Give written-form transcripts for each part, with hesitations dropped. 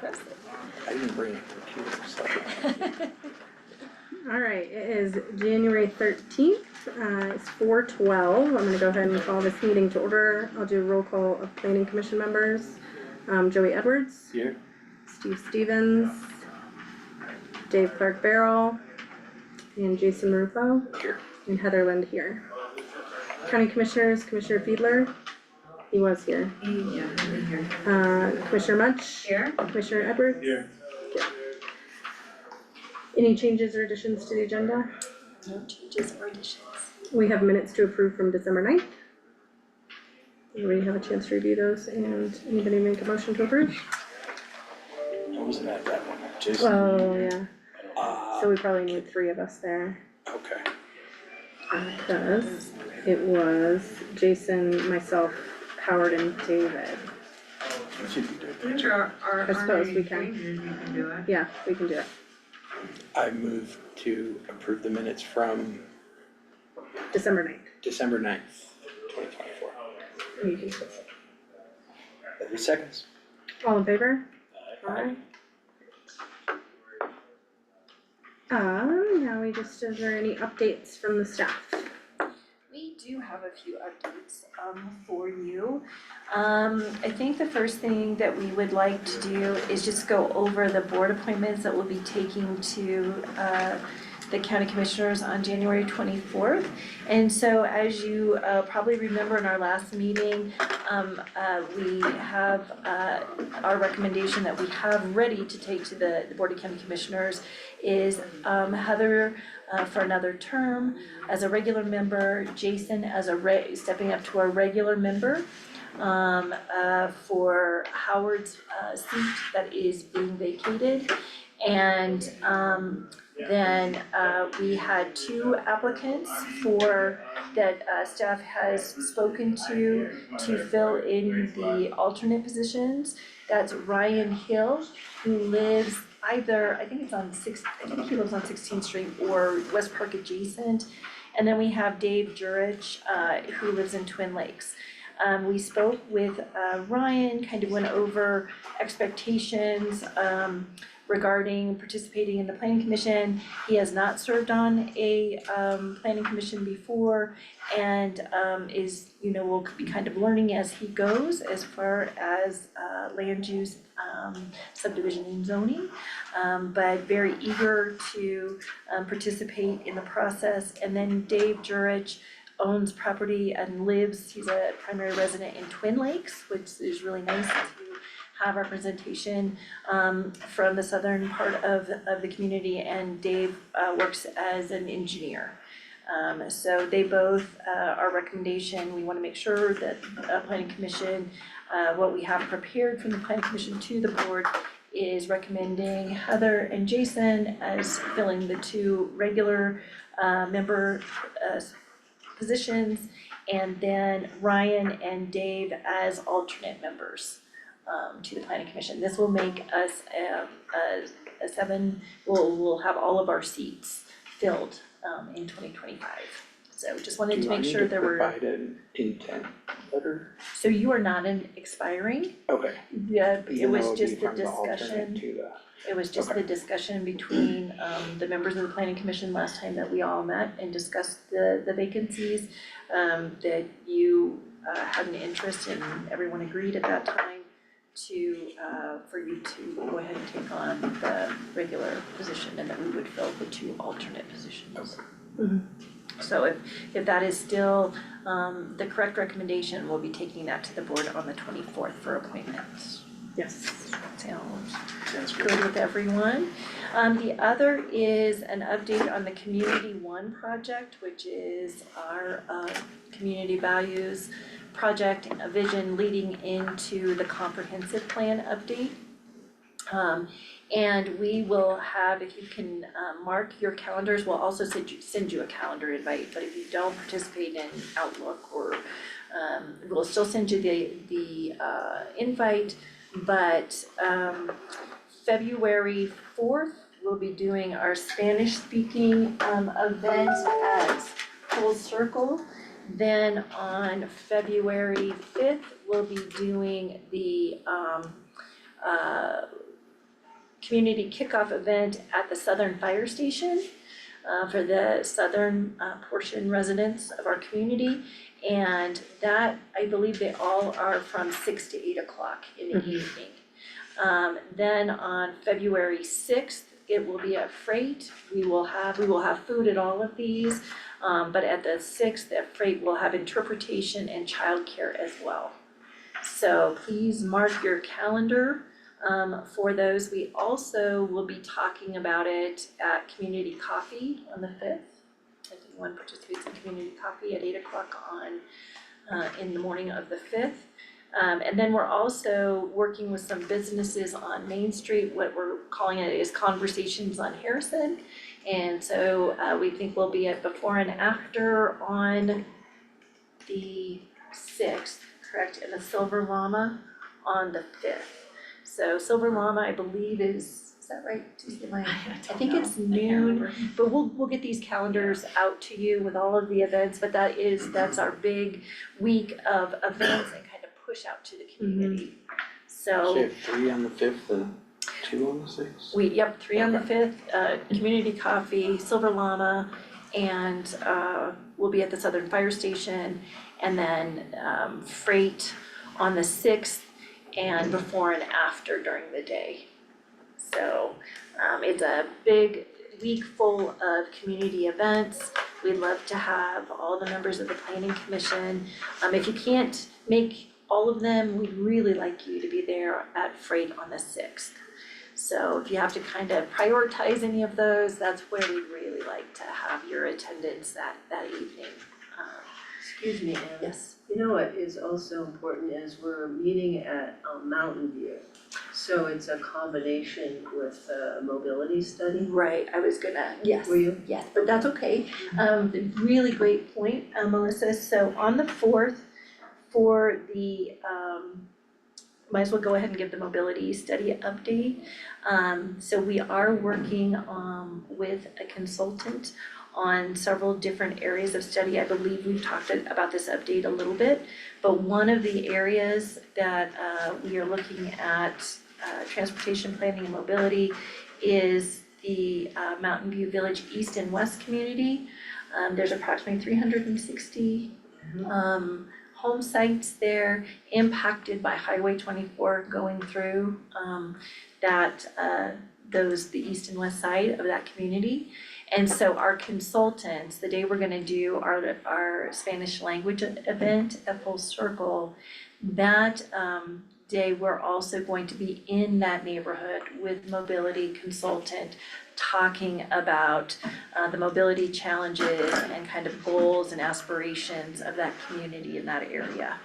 impressive. I didn't bring a computer, so. Alright, it is January 13th, it's 4:12, I'm gonna go ahead and call this meeting to order. I'll do a roll call of planning commission members. Joey Edwards, Here? Steve Stevens, Dave Clark Barrel, and Jason Rufo, Here. and Heather Lind here. County Commissioners, Commissioner Fiedler, he was here. Yeah, I'm here. Commissioner Munch, Here? Commissioner Edwards. Here. Any changes or additions to the agenda? No changes or additions. We have minutes to approve from December 9th. Everybody have a chance to review those, and anybody make a motion to approve? I wasn't at that one, Jason. Oh, yeah, so we probably need 3 of us there, Okay. because it was Jason, myself, Howard, and David. We should be doing that. Sure, I suppose we can. You can do it. Yeah, we can do it. I move to approve the minutes from December 9th. December 9th, 2024. You can say it. 30 seconds. All in favor? Aye. Now is there any updates from the staff? We do have a few updates for you. I think the first thing that we would like to do is just go over the board appointments that we'll be taking to the county commissioners on January 24th. And so as you probably remember in our last meeting, we have our recommendation that we have ready to take to the Board of County Commissioners is Heather for another term as a regular member, Jason as stepping up to a regular member for Howard's seat that is being vacated. And then we had 2 applicants that staff has spoken to fill in the alternate positions. That's Ryan Hill, who lives either, I think he lives on 16th Street or West Park adjacent. And then we have Dave Jurich, who lives in Twin Lakes. We spoke with Ryan, kind of went over expectations regarding participating in the planning commission. He has not served on a planning commission before, and will be kind of learning as he goes as far as land use, subdivision and zoning, but very eager to participate in the process. And then Dave Jurich owns property and he's a primary resident in Twin Lakes, which is really nice to have representation from the southern part of the community, and Dave works as an engineer. So they both, our recommendation, we want to make sure that Planning Commission, what we have prepared from the Planning Commission to the board is recommending Heather and Jason as filling the 2 regular member positions, and then Ryan and Dave as alternate members to the Planning Commission. This will make us a 7, we'll have all of our seats filled in 2025. So just wanted to make sure there were. Do I need to provide an intent letter? So you are not expiring. Okay. Yeah, it Even was though just it'd the be from the alternate discussion. to the- It was just the discussion between the members of the planning commission last time that we all met and discussed the vacancies. That you had an interest and everyone agreed at that time for you to go ahead and take on the regular position, and that we would fill the 2 alternate positions. Okay. So if that is still the correct recommendation, we'll be taking that to the board on the 24th for appointments. Yes. Sounds Good with everyone. The other is an update on the Community One project, which is our community values project, a vision leading into the comprehensive plan update. And we will have, if you can mark your calendars, we'll also send you a calendar invite, but if you don't participate in Outlook or we'll still send you the invite, but February 4th, we'll be doing our Spanish speaking event at Full Circle. Then on February 5th, we'll be doing the community kickoff event at the Southern Fire Station for the southern portion residents of our community. And that, I believe they all are from 6 to 8 o'clock in the evening. Then on February 6th, it will be at Freight. We will have food at all of these, but at the 6th at Freight, we'll have interpretation and childcare as well. So please mark your calendar for those. We also will be talking about it at Community Coffee on the 5th. If anyone participates in Community Coffee at 8 o'clock in the morning of the 5th. And then we're also working with some businesses on Main Street. What we're calling it is Conversations on Harrison. And so we think we'll be at before and after on the 6th, correct, and the Silver Llama on the 5th. So Silver Llama, I believe is that right? Tuesday night? I think it's noon, but we'll get these calendars out to you with all of the events, but that's our big week of events and kind of push out to the community. So So you have 3 on the 5th and 2 on the 6th? 3 on the 5th, Community Coffee, Silver Llama, and we'll be at the Southern Fire Station, and then Freight on the 6th, and before and after during the day. So it's a big week full of community events. We'd love to have all the members of the Planning Commission. If you can't make all of them, we'd really like you to be there at Freight on the 6th. So if you have to kind of prioritize any of those, that's where we'd really like to have your attendance that evening. Excuse me, Anna. Yes. You know what is also important is we're meeting at Mountain View. So it's a combination with a mobility study. Right, I was gonna, yes. Were you? Yes, but that's okay. Really great point, Melissa. So on the 4th, for the, might as well go ahead and give the mobility study update. So we are working with a consultant on several different areas of study. I believe we've talked about this update a little bit, but one of the areas that we are looking at transportation planning and mobility is the Mountain View Village East and West community. There's approximately 360 home sites there impacted by Highway 24 going through the east and west side of that community. And so our consultants, the day we're gonna do our Spanish language event at Full Circle, that day we're also going to be in that neighborhood with mobility consultant talking about the mobility challenges and kind of goals and aspirations of that community in that area.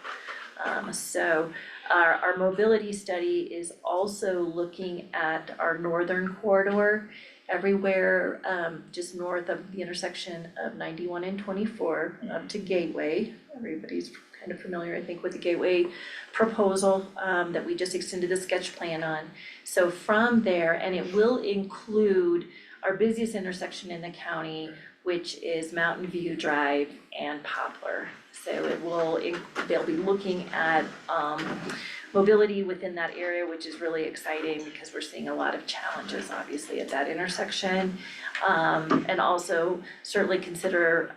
So our mobility study is also looking at our northern corridor, everywhere just north of the intersection of 91 and 24 up to Gateway. Everybody's kind of familiar, I think, with the Gateway proposal that we just extended the sketch plan on. So from there, and it will include our busiest intersection in the county, which is Mountain View Drive and Poplar. So they'll be looking at mobility within that area, which is really exciting because we're seeing a lot of challenges obviously at that intersection. And also certainly consider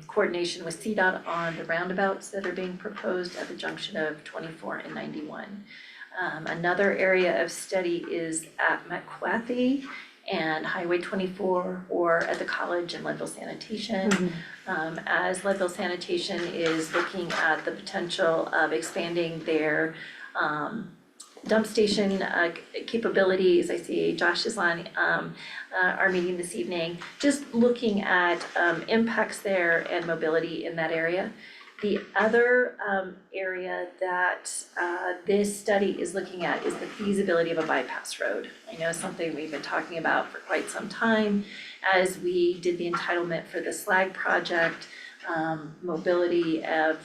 coordination with CDOT on the roundabouts that are being proposed at the junction of 24 and 91. Another area of study is at McWathy and Highway 24 or at the college and Leadville Sanitation. As Leadville Sanitation is looking at the potential of expanding their dump station capabilities. I see Josh is on our meeting this evening, just looking at impacts there and mobility in that area. The other area that this study is looking at is the feasibility of a bypass road. I know something we've been talking about for quite some time as we did the entitlement for the Slag project, mobility of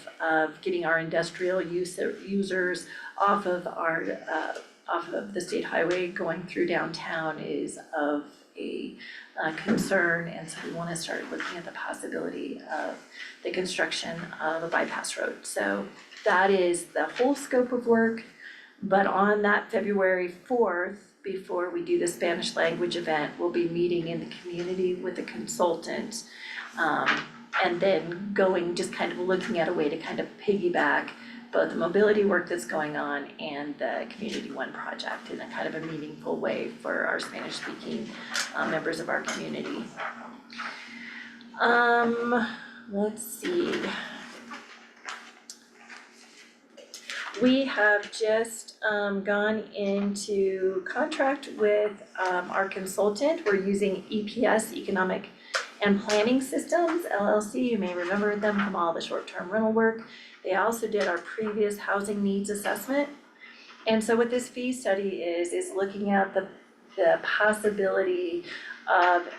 getting our industrial users off of the state highway going through downtown is of a concern, and so we want to start looking at the possibility of the construction of a bypass road. So that is the whole scope of work, but on that February 4th, before we do the Spanish language event, we'll be meeting in the community with a consultant. And then going, just kind of looking at a way to kind of piggyback both the mobility work that's going on and the Community One project in a kind of a meaningful way for our Spanish speaking members of our community. Let's see. We have just gone into contract with our consultant. We're using EPS, Economic and Planning Systems LLC. You may remember them from all the short-term rental work. They also did our previous housing needs assessment. And so what this fee study is looking at the possibility of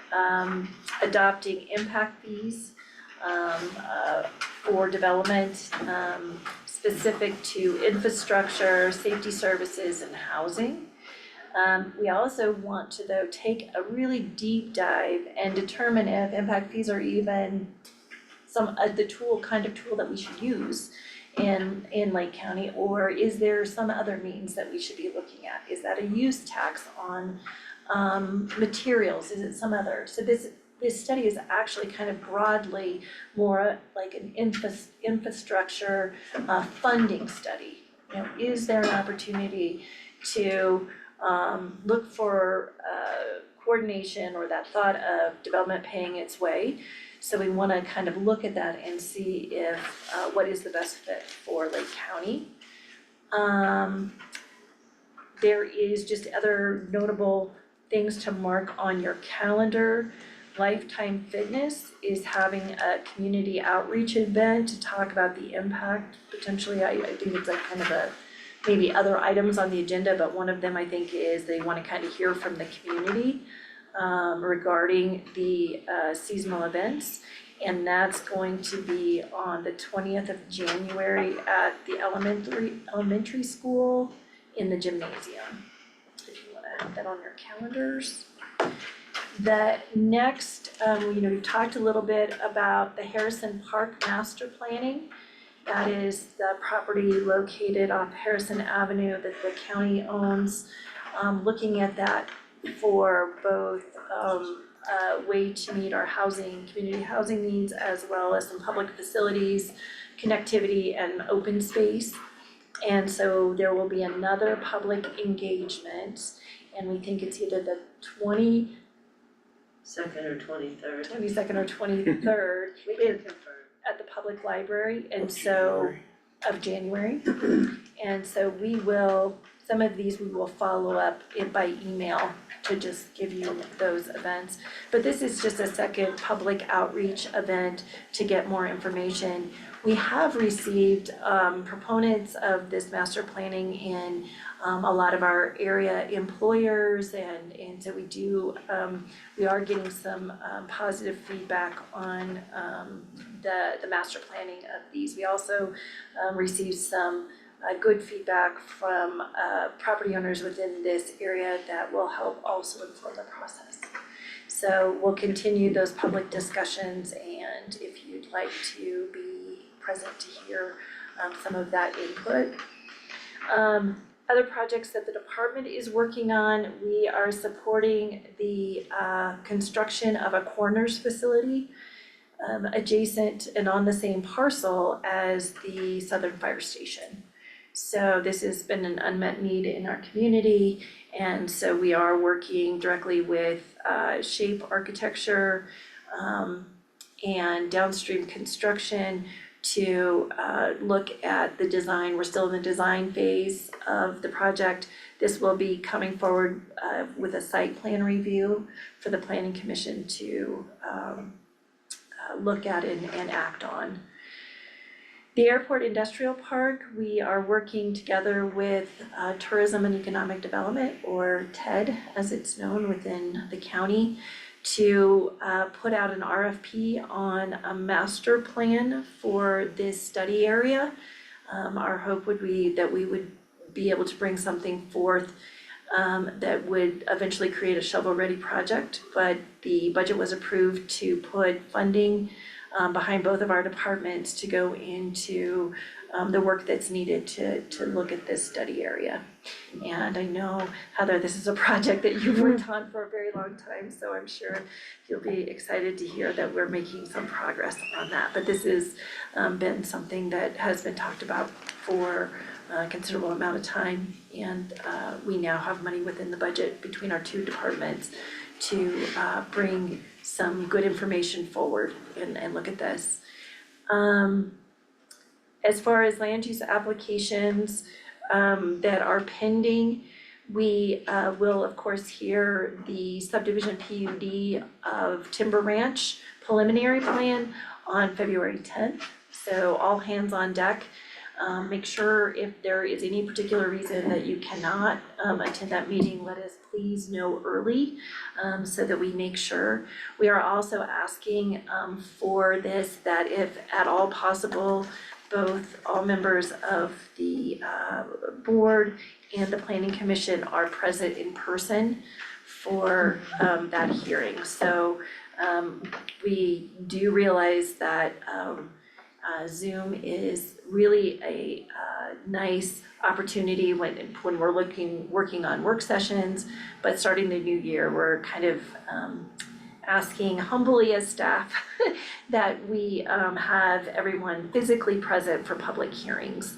adopting impact fees for development specific to infrastructure, safety services, and housing. We also want to, though, take a really deep dive and determine if impact fees are even the tool that we should use in Lake County, or is there some other means that we should be looking at? Is that a use tax on materials? Is it some other? So this study is actually kind of broadly more like an infrastructure funding study. You know, is there an opportunity to look for coordination or that thought of development paying its way? So we wanna kind of look at that and see if what is the best fit for Lake County. There is just other notable things to mark on your calendar. Lifetime Fitness is having a community outreach event to talk about the impact. Potentially, I think it's like kind of maybe other items on the agenda, but one of them I think is they wanna kind of hear from the community regarding the seasonal events. And that's going to be on the 20th of January at the elementary school in the gymnasium. If you wanna have that on your calendars. That next, we talked a little bit about the Harrison Park master planning. That is the property located off Harrison Avenue that the county owns. Looking at that for both a way to meet our community housing needs, as well as some public facilities, connectivity, and open space. And so there will be another public engagement, and we think it's either the 22nd or 23rd. or 23rd We can confirm. at the public library, and so, of January. And so some of these we will follow up by email to just give you those events. But this is just a second public outreach event to get more information. We have received proponents of this master planning in a lot of our area employers, and so we are getting some positive feedback on the master planning of these. We also received some good feedback from property owners within this area that will help also inform the process. So we'll continue those public discussions, and if you'd like to be present to hear some of that input. Other projects that the department is working on, we are supporting the construction of a coroner's facility adjacent and on the same parcel as the Southern Fire Station. So this has been an unmet need in our community, and so we are working directly with Shape Architecture and Downstream Construction to look at the design. We're still in the design phase of the project. This will be coming forward with a site plan review for the Planning Commission to look at and act on. The Airport Industrial Park, we are working together with Tourism and Economic Development, or TED as it's known within the county, to put out an RFP on a master plan for this study area. Our hope would be that we would be able to bring something forth that would eventually create a shovel-ready project, but the budget was approved to put funding behind both of our departments to go into the work that's needed to look at this study area. And I know, Heather, this is a project that you've worked on for a very long time, so I'm sure you'll be excited to hear that we're making some progress on that. But this has been something that has been talked about for a considerable amount of time, and we now have money within the budget between our two departments to bring some good information forward and look at this. As far as land use applications that are pending, we will of course hear the subdivision PUD of Timber Ranch preliminary plan on February 10th. So all hands on deck. Make sure if there is any particular reason that you cannot attend that meeting, let us please know early so that we make sure. We are also asking for this, that if at all possible, both all members of the board and the planning commission are present in person for that hearing. So we do realize that Zoom is really a nice opportunity when we're working on work sessions, but starting the new year, we're kind of asking humbly as staff that we have everyone physically present for public hearings.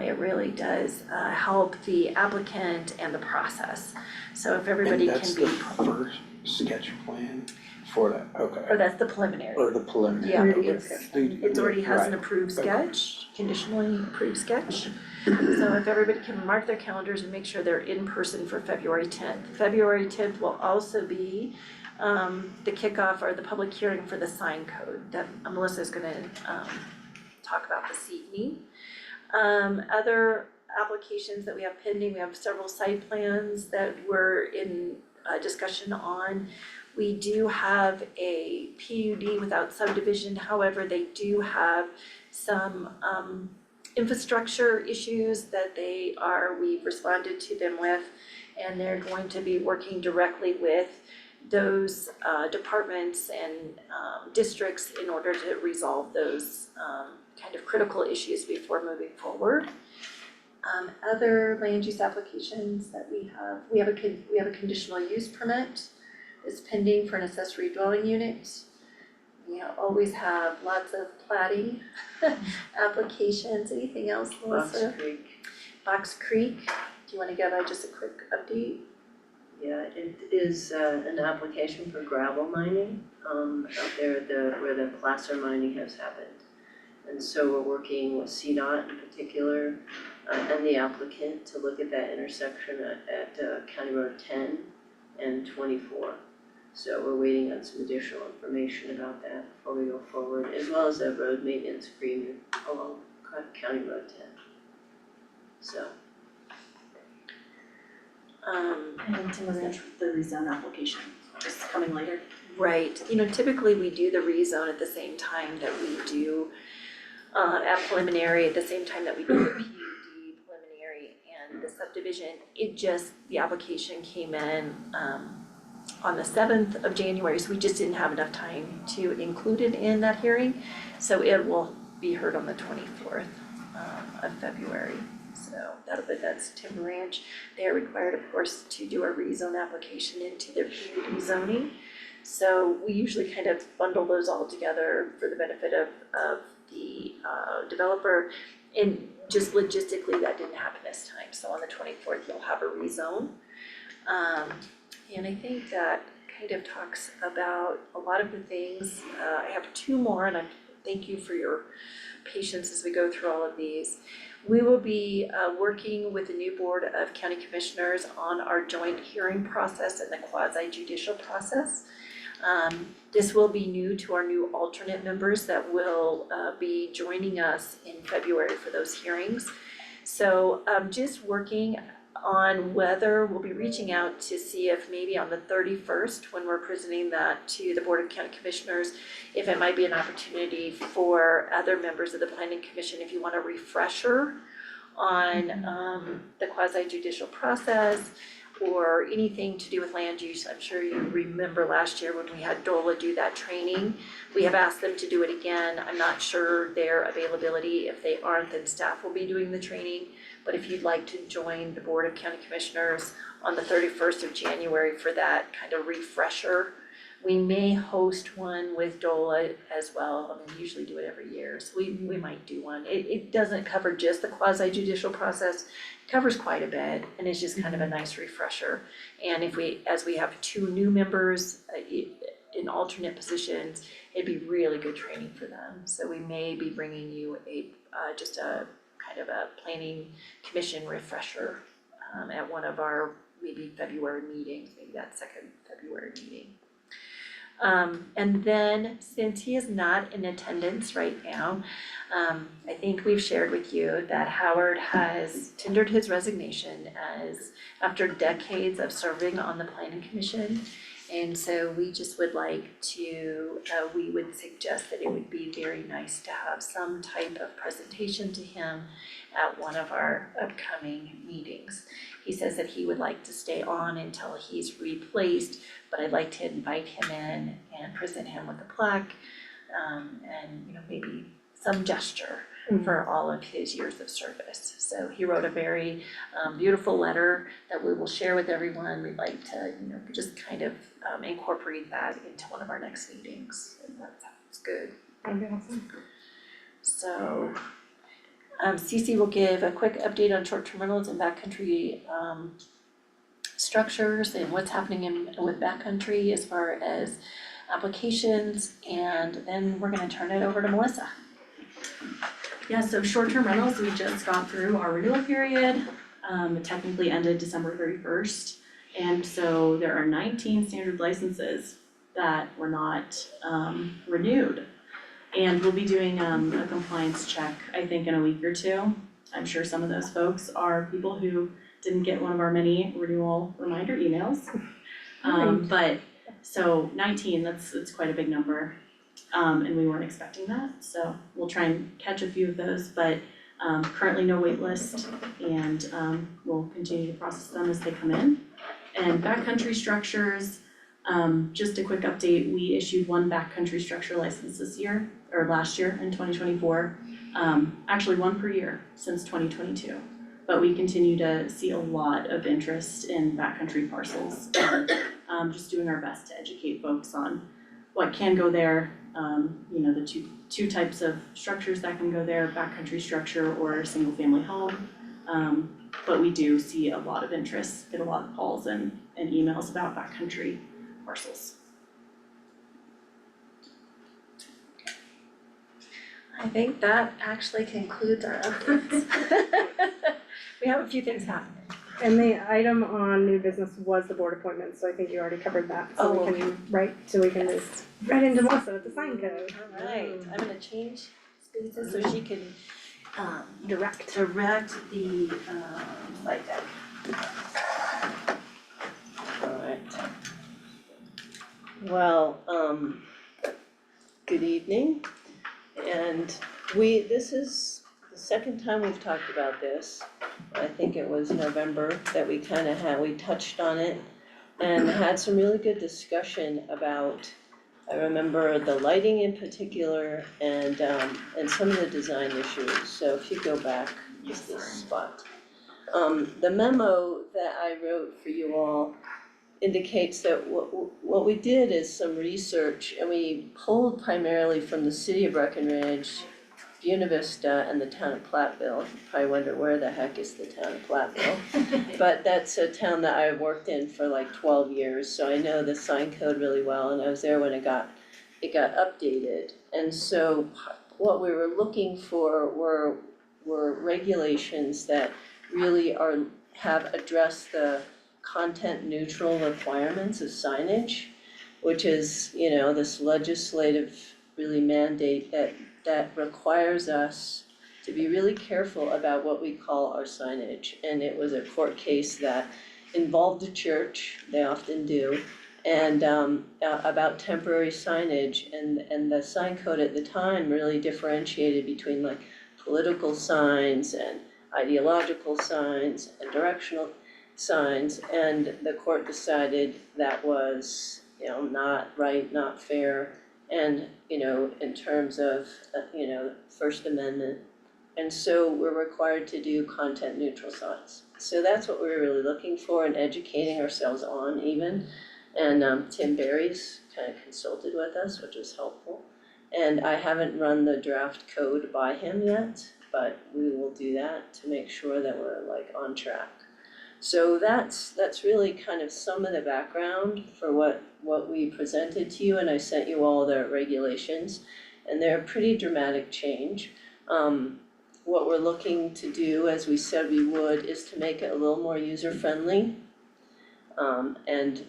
It really does help the applicant and the process. So if everybody can be. And that's the first sketch plan for that, okay. Or that's the preliminary. Or the preliminary. Yeah, okay. it already has an Right. approved sketch, conditionally approved sketch. So if everybody can mark their calendars and make sure they're in person for February 10th. February 10th will also be the kickoff or the public hearing for the sign code that Melissa is gonna talk about this evening. Other applications that we have pending, we have several site plans that we're in discussion on. We do have a PUD without subdivision, however, they do have some infrastructure issues that we've responded to them with, and they're going to be working directly with those departments and districts in order to resolve those kind of critical issues before moving forward. Other land use applications that we have a conditional use permit is pending for an accessory dwelling unit. We always have lots of plating applications. Anything else, Melissa? Fox Creek, Fox Creek, do you wanna give just a quick update? yeah, it is an application for gravel mining out there where the placer mining has happened. And so we're working with CDOT in particular and the applicant to look at that intersection at County Road 10 and 24. So we're waiting on some additional information about that before we go forward, as well as a road maintenance agreement along County Road 10. So. And Timber Ranch, the rezone application is coming later. Right, typically we do the rezone at the same time that we do at preliminary, at the same time that we do the PUD preliminary and the subdivision. The application came in on the 7th of January, so we just didn't have enough time to include it in that hearing. So it will be heard on the 24th of February. So that's Timber Ranch. They are required, of course, to do a rezone application into their PUD zoning. So we usually kind of bundle those all together for the benefit of the developer. And just logistically, that didn't happen this time. So on the 24th, you'll have a rezone. And I think that kind of talks about a lot of the things. I have two more, and I thank you for your patience as we go through all of these. We will be working with the new Board of County Commissioners on our joint hearing process and the quasi judicial process. This will be new to our new alternate members that will be joining us in February for those hearings. So just working on whether we'll be reaching out to see if maybe on the 31st, when we're presenting that to the Board of County Commissioners, if it might be an opportunity for other members of the Planning Commission, if you want a refresher on the quasi judicial process, or anything to do with land use. I'm sure you remember last year when we had DOLA do that training. We have asked them to do it again. I'm not sure their availability. If they aren't, then staff will be doing the training. But if you'd like to join the Board of County Commissioners on the 31st of January for that kind of refresher, we may host one with DOLA as well. I mean, we usually do it every year, so we might do one. It doesn't cover just the quasi judicial process, it covers quite a bit, and it's just kind of a nice refresher. And as we have 2 new members in alternate positions, it'd be really good training for them. So we may be bringing you just a kind of a planning commission refresher at one of our maybe February meetings, maybe that second February meeting. And then, since he is not in attendance right now, I think we've shared with you that Howard has tendered his resignation after decades of serving on the planning commission. And so we just would like to, we would suggest that it would be very nice to have some type of presentation to him at one of our upcoming meetings. He says that he would like to stay on until he's replaced, but I'd like to invite him in and present him with a plaque, and maybe some gesture for all of his years of service. So he wrote a very beautiful letter that we will share with everyone. We'd like to, just kind of incorporate that into one of our next meetings, and that sounds good. That'd be awesome. So Cece will give a quick update on short-term rentals and backcountry structures and what's happening with backcountry as far as applications, and then we're gonna turn it over to Melissa. Yeah, so short-term rentals, we just got through our renewal period. It technically ended December 31st. And so there are 19 standard licenses that were not renewed. And we'll be doing a compliance check, I think, in a week or two. I'm sure some of those folks are people who didn't get one of our many renewal reminder emails. But so 19, that's quite a big number. And we weren't expecting that, so we'll try and catch a few of those, but currently no wait list, and we'll continue to process them as they come in. And backcountry structures, just a quick update, we issued 1 backcountry structure license this year, or last year in 2024. Actually 1 per year since 2022, but we continue to see a lot of interest in backcountry parcels, and just doing our best to educate folks on what can go there, the two types of structures that can go there, backcountry structure or a single family home. But we do see a lot of interest, get a lot of calls and emails about backcountry parcels. I think that actually concludes our updates. We have a few things happening. And the item on new business was the board appointment, so I think you already covered that, so we can, so we can move right into Melissa with the sign code. Alright, I'm gonna change spaces so she can Direct. direct the slide deck. Alright. Well, good evening, and this is the second time we've talked about this. I think it was November that we touched on it and had some really good discussion about, I remember the lighting in particular and some of the design issues. So if you go back just this spot. The memo that I wrote for you all indicates that what we did is some research, and we pulled primarily from the city of Breckenridge, Buena Vista, and the town of Platteville. You probably wonder where the heck is the town of Platteville? But that's a town that I worked in for like 12 years, so I know the sign code really well, and I was there when it got updated. And so what we were looking for were regulations that really have addressed the content neutral requirements of signage, which is, this legislative really mandate that requires us to be really careful about what we call our signage. And it was a court case that involved a church, they often do, and about temporary signage, and the sign code at the time really differentiated between like political signs and ideological signs and directional. signs, and the court decided that was, not right, not fair, and, in terms of, First Amendment. And so we're required to do content neutral signs. So that's what we're really looking for and educating ourselves on even. And Tim Berry's kind of consulted with us, which was helpful. And I haven't run the draft code by him yet, but we will do that to make sure that we're like on track. So that's really kind of some of the background for what we presented to you, and I sent you all the regulations, and they're a pretty dramatic change. What we're looking to do, as we said we would, is to make it a little more user-friendly. And,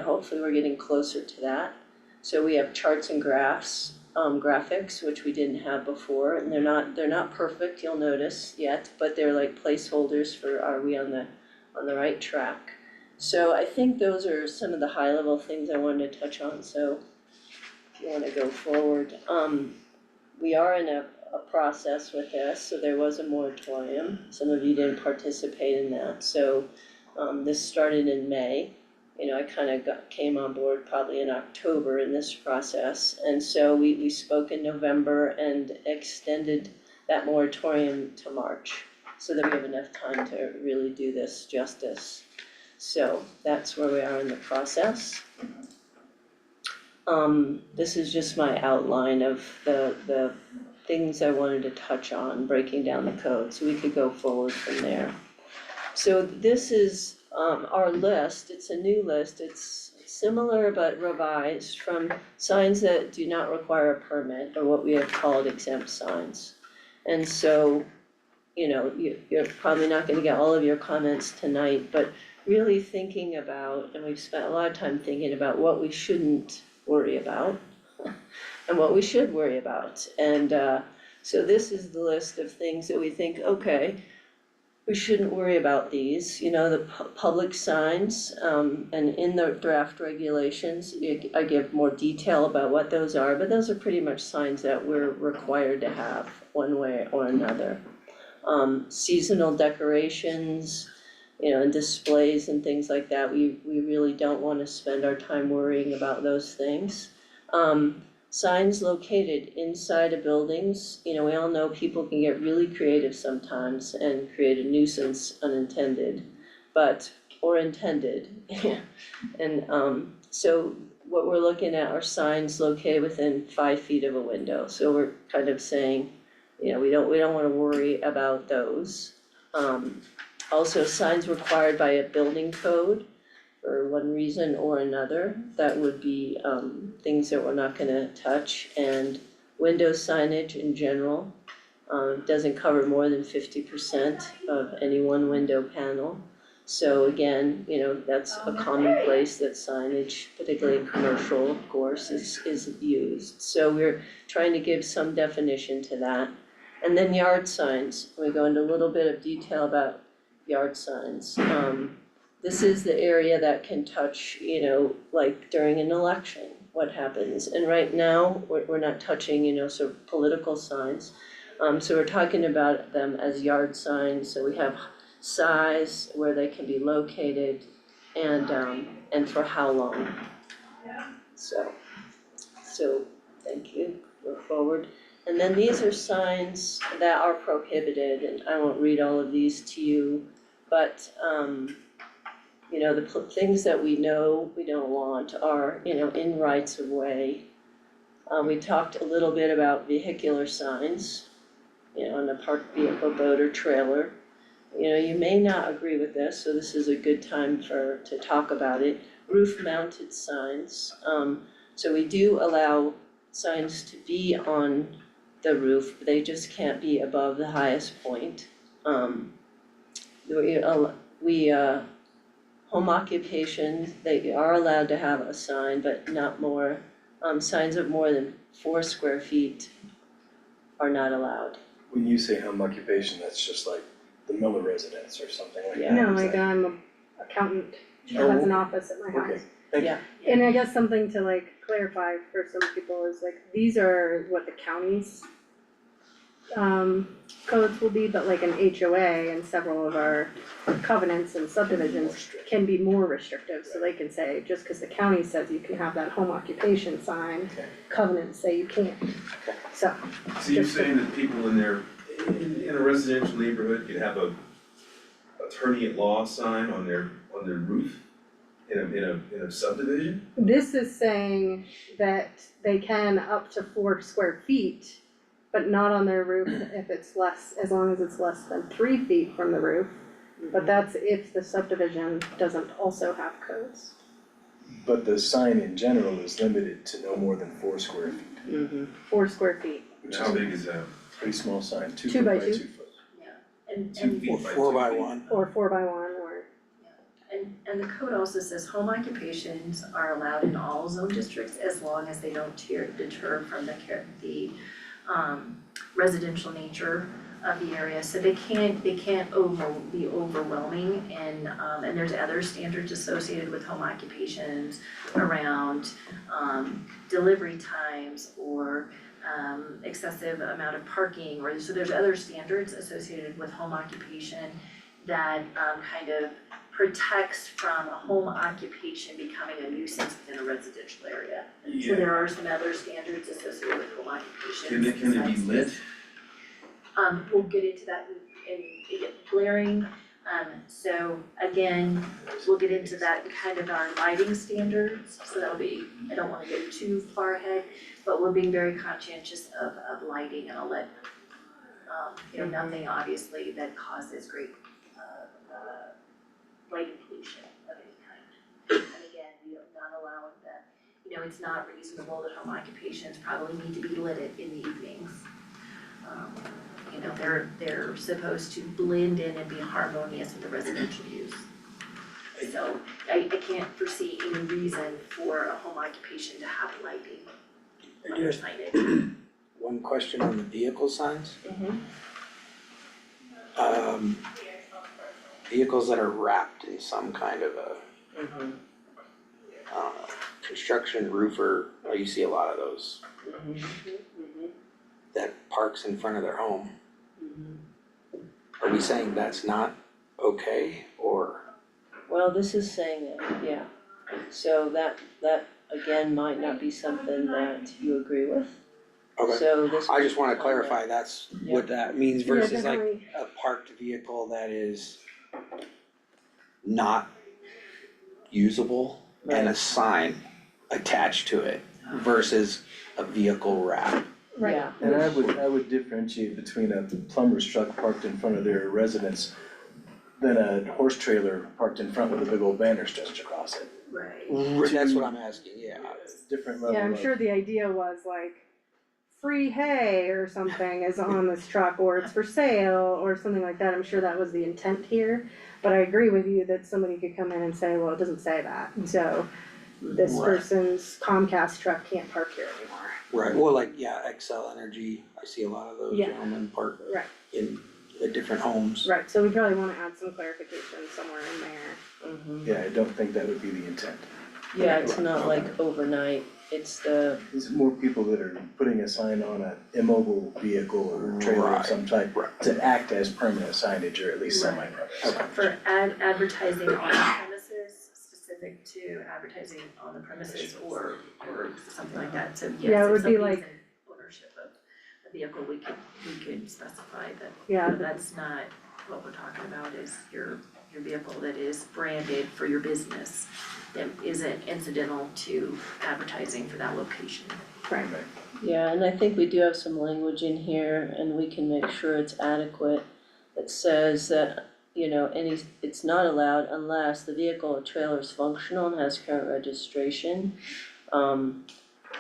hopefully we're getting closer to that. So we have charts and graphs, graphics, which we didn't have before, and they're not perfect, you'll notice yet, but they're like placeholders for are we on the right track. So I think those are some of the high-level things I wanted to touch on, so if you wanna go forward. We are in a process with this, so there was a moratorium. Some of you didn't participate in that, so this started in May. I kind of came on board probably in October in this process, and so we spoke in November and extended that moratorium to March, so that we have enough time to really do this justice. So that's where we are in the process. This is just my outline of the things I wanted to touch on, breaking down the code, so we could go forward from there. So this is our list. It's a new list. It's similar but revised from signs that do not require a permit, or what we have called exempt signs. And so, you're probably not gonna get all of your comments tonight, but really thinking about, and we've spent a lot of time thinking about what we shouldn't worry about and what we should worry about. And so this is the list of things that we think, okay, we shouldn't worry about these, the public signs, and in the draft regulations, I give more detail about what those are, but those are pretty much signs that we're required to have one way or another. Seasonal decorations, and displays and things like that, we really don't wanna spend our time worrying about those things. Signs located inside of buildings, we all know people can get really creative sometimes and create a nuisance unintended, or intended. And so what we're looking at are signs located within 5 feet of a window, so we're kind of saying, we don't wanna worry about those. Also, signs required by a building code for one reason or another, that would be things that we're not gonna touch. And window signage in general doesn't cover more than 50% of any one window panel. So again, that's a common place that signage, particularly in commercial, of course, is used. So we're trying to give some definition to that. And then yard signs, we go into a little bit of detail about yard signs. This is the area that can touch, like during an election, what happens. And right now, we're not touching, sort of political signs. So we're talking about them as yard signs, so we have size, where they can be located, and for how long. So thank you, go forward. And then these are signs that are prohibited, and I won't read all of these to you, but the things that we know we don't want are, in rights of way. We talked a little bit about vehicular signs, on a parked vehicle, boat, or trailer. You may not agree with this, so this is a good time to talk about it. Roof-mounted signs. So we do allow signs to be on the roof, they just can't be above the highest point. Home occupations, they are allowed to have a sign, but not more, signs of more than 4 square feet are not allowed. When you say home occupation, that's just like the Miller residence or something like that? Yeah. No, Is like that- I'm an accountant, she Oh, has an office at my house. Okay, thank you. Yeah. And I guess something to like clarify for some people is like, these are what the counties codes will be, but like an HOA and several of our covenants and subdivisions can be more restrictive, so they can say, just cause the county says you can have that home occupation sign, Okay. covenants say you can't. So, So you're Just- saying that people in their, in a residential neighborhood could have a attorney at law sign on their roof in a subdivision? this is saying that they can up to 4 square feet, but not on their roof if it's less, as long as it's less than 3 feet from the roof. But that's if the subdivision doesn't also have codes. But the sign in general is limited to no more than 4 square feet, 4 square feet, which How is big is that? a pretty small sign, 2 2 foot by by 2. 2 foot. And 2 feet Or by 2 4 by feet? 1. or 4 by 1, or, And the code also says home occupations are allowed in all zone districts as long as they don't deter from the residential nature of the area. So they can't be overwhelming and there's other standards associated with home occupations around delivery times or excessive amount of parking, or so there's other standards associated with home occupation that kind of protects from a home occupation becoming a nuisance within a residential area. So there are some other standards associated with home occupations. Can it be besides lit? this. We'll get into that in glaring, so again, we'll get into that kind of our lighting standards, so that'll be, I don't wanna go too far ahead, but we're being very conscientious of lighting, and I'll let, nothing obviously that causes great, lighting pollution of any kind. And again, we are not allowing that, it's not reasonable that home occupations probably need to be lit in the evenings. They're supposed to blend in and be harmonious with the residential use. So I can't foresee any reason for a home occupation to have lighting I on do their have signage. one question on the vehicle signs. Vehicles that are wrapped in some kind of a, I don't know, construction roofer, you see a lot of those. That parks in front of their home. Are we saying that's not okay, or? Well, this is saying it, yeah. So that again might not be something that you agree with. Okay, So this. I just wanna would be on clarify, that's what that means yeah, versus like definitely, a parked vehicle that is not usable and a sign attached to it versus a vehicle wrap. right. Yeah, And I would differentiate between a plumber's truck parked in front of their residence than a horse trailer parked in front with a big old banner stretched across it. Right. That's what I'm asking, yeah. It's a different level Yeah, I'm of- sure the idea was like, free hay or something is on this truck, or it's for sale, or something like that, I'm sure that was the intent here. But I agree with you that somebody could come in and say, well, it doesn't say that, and so this Right. person's Comcast truck can't park here anymore. Right, well, like, yeah, Excel Energy, I see a lot of those Yeah. gentlemen park Right. in different homes. Right, so we probably wanna add some clarification somewhere in there. Yeah, I don't think that would be the intent. yeah, it's not like overnight, it's the, There's more people that are putting a sign on an immobile vehicle or trailer of Right, some type right. to act as permanent signage or at least Right. semi-permanent Okay. signage. For advertising on the premises, specific to advertising on the premises or something like that, so yes, Yeah, it if would be somebody's like- in ownership of a vehicle, we could specify that, Yeah, that's not what we're talking about, is your vehicle that is branded for your business that isn't incidental to advertising for that location. right, yeah, and I think we do have some language in here and we can make sure it's adequate. That says that, it's not allowed unless the vehicle or trailer is functional and has current registration.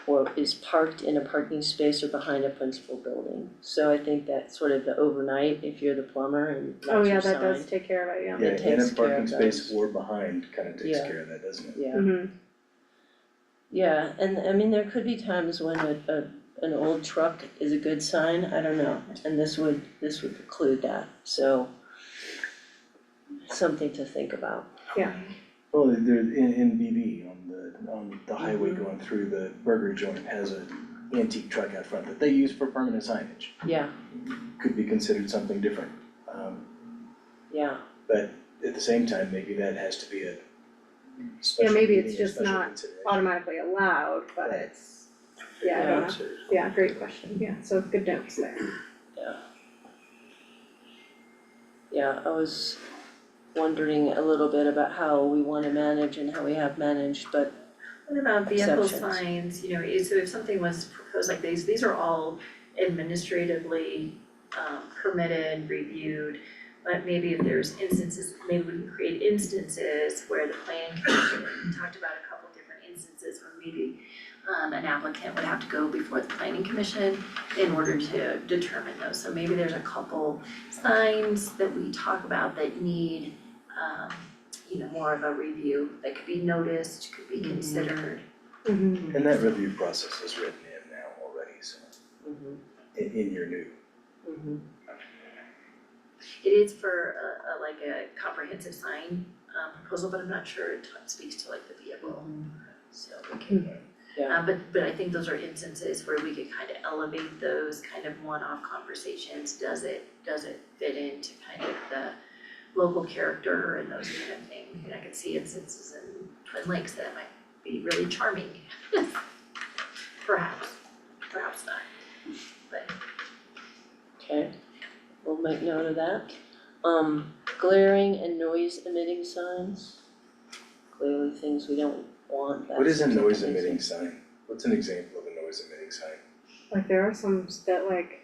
Or is parked in a parking space or behind a principal building. So I think that's sort of the overnight, if you're the plumber and that's oh your yeah, sign. that does take care of it, yeah. Yeah, It in takes a care parking of space those. or behind kind of takes Yeah. care of that, doesn't it? Yeah, Mhm. yeah, and I mean, there could be times when an old truck is a good sign, I don't know, and this would preclude that, so. Something to think about. Well, there, in BB, on the highway going through the burger joint has a antique truck out front that they use for permanent signage. Yeah, Could be considered something different. yeah, But at the same time, maybe that has to be a Yeah, special maybe meeting it's or just special not consideration. automatically allowed, but Right. it's, yeah, I don't know. Consider- Yeah, great question, yeah, so good notes there. yeah, I was wondering a little bit about how we wanna manage and how we have managed, but What about vehicle Exceptions. signs, you know, so if something was proposed like these are all administratively permitted, reviewed. But maybe if there's instances, maybe we can create instances where the planning commission, we talked about a couple different instances where maybe an applicant would have to go before the planning commission in order to determine those. So maybe there's a couple signs that we talk about that need more of a review, that could be noticed, could be considered. Mhm. And that review process is written in now already, so, mhm, in your new. mhm. It is for like a comprehensive sign proposal, but I'm not sure it speaks to like the vehicle. So we can, Yeah. but I think those are instances where we could kind of elevate those kind of one-off conversations. Does it fit into kind of the local character and those kind of things? And I could see instances in Twin Lakes that might be really charming. Perhaps not, but. Okay, we'll make note of that. Glaring and noise emitting signs. Clearly things we don't want, that What is a seems like noise an emitting easy- sign? What's an example of a noise emitting sign? Like there are some that like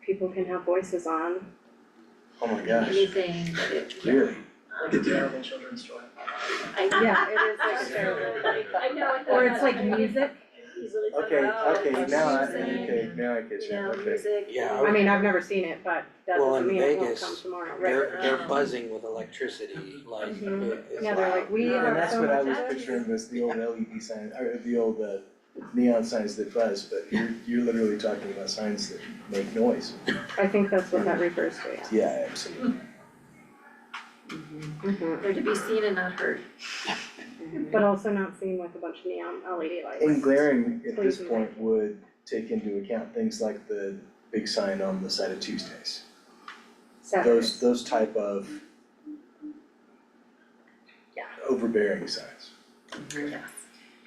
people can have voices on. Oh my gosh, Anything that it. really? Like a terrible children's story. I know. Yeah, it is like a terrible, I know. or it's like music. Easily put Okay, out, okay, like now music, now I get you, okay. music. Yeah, I mean, I've never seen it, but that Well, doesn't in mean it won't Vegas, come tomorrow, right? they're buzzing with electricity, like Mhm. it's Yeah, they're loud. like, we Yeah, have And that's so what I much was access. picturing was the old LED sign, or the old neon signs that buzz, but you're literally talking about signs that make noise. I think that's what that refers to, yeah. Yeah, absolutely. Mhm. They're to be seen and not heard. But also not seen with a bunch of neon LED lights. And glaring at this Please. point would take into account things like the big sign on the side of Tuesdays. Saturdays. Those type of Yeah. overbearing signs. Yes.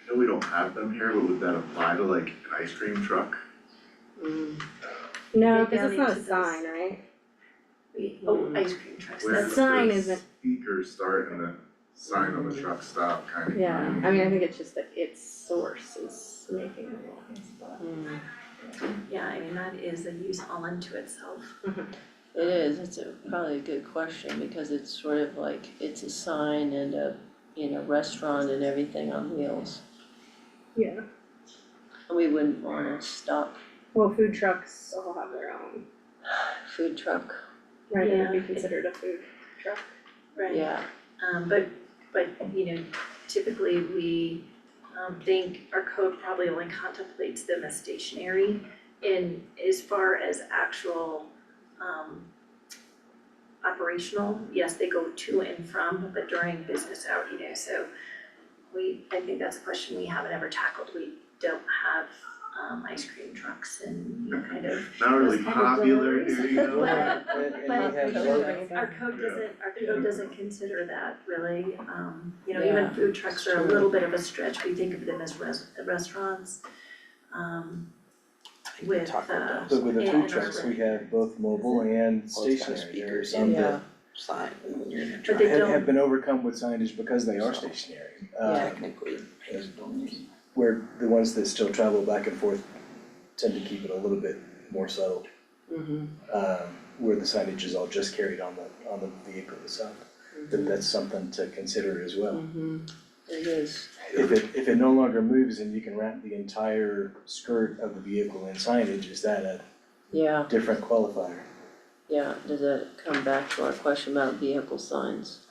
I know we don't have them here, but would that apply to like an ice cream truck? Mm, No, Maybe cause I'll it's not a need to sign, right? Ice cream trucks. Where The That's- sign the isn't- Speakers start and the sign on the truck stop kind of. Yeah, I mean, I think it's just that its source is making a noise, but. mm. Yeah, I mean, that is a use all unto itself. It is, it's probably a good question, because it's sort of like, it's a sign and a, restaurant and everything on wheels. Yeah, And we wouldn't wanna stop well, food trucks all have their own, food truck, right, it would Yeah. be considered a food truck. Right. yeah, But typically we think our code probably only contemplates them as stationary in as far as actual operational, yes, they go to and from, but during business hour, so I think that's a question we haven't ever tackled. We don't have ice cream trucks and kind of. Not really those kind of popular deliveries. here, you know? But- And we But have those- our code doesn't consider that really, Yeah, even food trucks are a true. little bit of a stretch, we think of them as restaurants. I think we With, talked about But with the Yeah, food and trucks, our- we have both mobile and Well, it's got stationary. There are speakers. some yeah, that sign when you're in a But truck, they have don't- been overcome with signage because they are stationary. technically, makes noise. Where the ones that still travel back and forth tend to keep it a little bit more subtle. Where the signage is all just carried on the vehicle itself. But that's something to consider as well. it is, If it no longer moves and you can wrap the entire skirt of the vehicle in signage, is that a yeah, different qualifier? yeah, does that come back to our question about vehicle signs?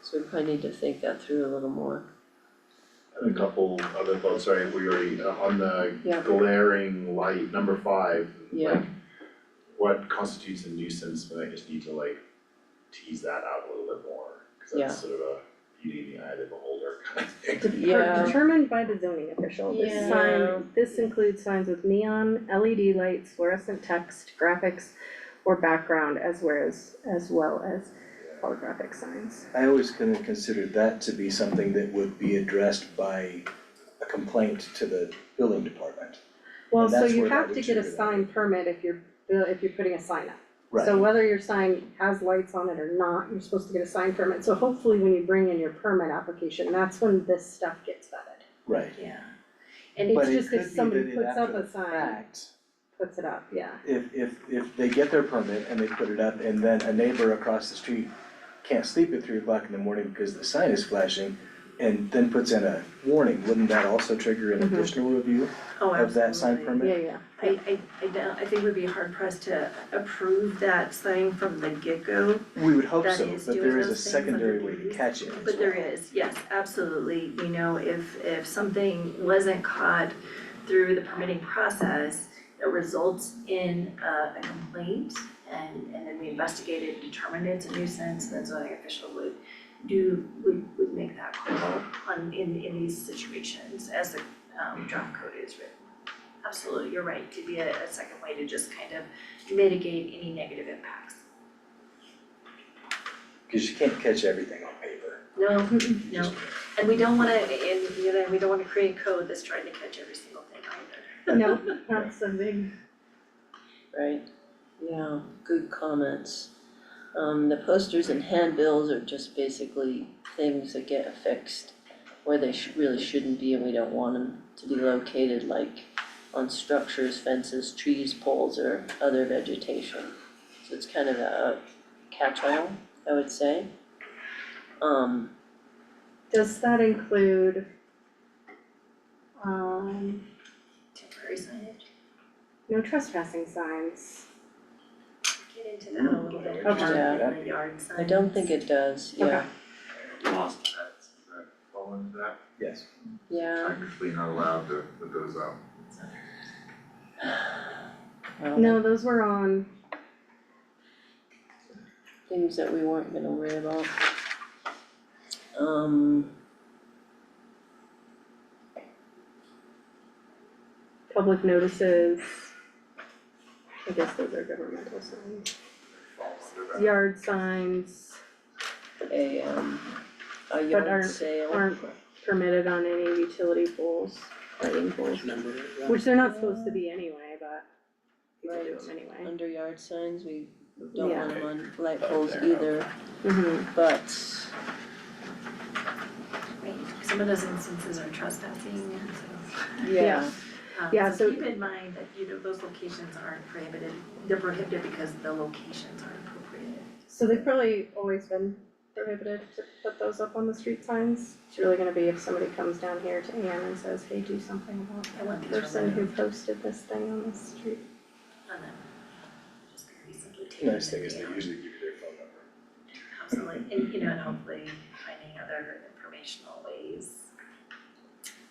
So we probably need to think that through a little more. And a couple other thoughts, sorry, we already, on the Yeah. glaring light, number 5. Yeah. like, what constitutes a nuisance, but I just need to like tease that out a little bit more, cause Yeah. that's sort of a you need the eye of the beholder kind of thing. Yeah. Determined by the zoning official, this Yeah. sign, this includes signs with neon, LED lights, fluorescent text, graphics, or background as well as holographic signs. I always kind of considered that to be something that would be addressed by a complaint to the building department. Well, And so that's you where that have to would get a trigger that. sign permit if you're putting a sign up. Right, So whether your sign has lights on it or not, you're supposed to get a sign permit, so hopefully when you bring in your permit application, that's when this stuff gets vetted. right. Yeah. It's But it just if could be somebody that it puts up after a the sign, fact, puts it up, yeah. if they get their permit and they put it up and then a neighbor across the street can't sleep at 3 o'clock in the morning because the sign is flashing and then puts in a warning, wouldn't that also trigger an Mhm. additional review Oh, of that sign absolutely. permit? Yeah. I think we'd be hard pressed to approve that sign from the get-go, We would hope That so, is but doing there is a those things secondary under way to these. catch it as but there well. is, yes, absolutely, you know, if something wasn't caught through the permitting process that results in a complaint and then we investigated, determined it's a nuisance, then zoning official would make that call in these situations as the draft code is written. Absolutely, you're right, to be a second way to just kind of mitigate any negative impacts. Cause you can't catch everything on paper. No, and we don't wanna, we don't wanna create code that's trying to catch every single thing either. No, that's a big, Right, yeah, good comments. The posters and handbills are just basically things that get affixed where they really shouldn't be, and we don't want them to be located like on structures, fences, trees, poles, or other vegetation. So it's kind of a catch-all, I would say. does that include, Temporary signage, no trespassing signs? get into that a little bit, Okay. yard, the yard signs. I don't think it does, yeah, Okay. Lost pets, does that fall into that? Yes. yeah. Technically not allowed to put those out. Well, No, those were on, things that we weren't gonna worry about. public notices. I guess those are governmental signs. Fall under that. Yard signs a But yard aren't- sale. aren't permitted on any utility poles, lighting poles, Which number is that? which they're not supposed to be anyway, but people do Right. them anyway. Under yard signs, we don't Yeah. want them on light Oh, poles there, either, Mm-hmm, but Right, some of those instances are trespassing, so. yeah, Yeah, So so- keep in mind that, those locations aren't prohibited, they're prohibited because the locations aren't appropriate. so they've probably always been prohibited to put those up on the street signs. It's really gonna be if somebody comes down here to Ann and says, hey, do something about I want that these person who removed. posted this thing on the street. On them. Just very simply taking Nice thing them is they down. usually give you their phone number. Absolutely, and hopefully finding other informational ways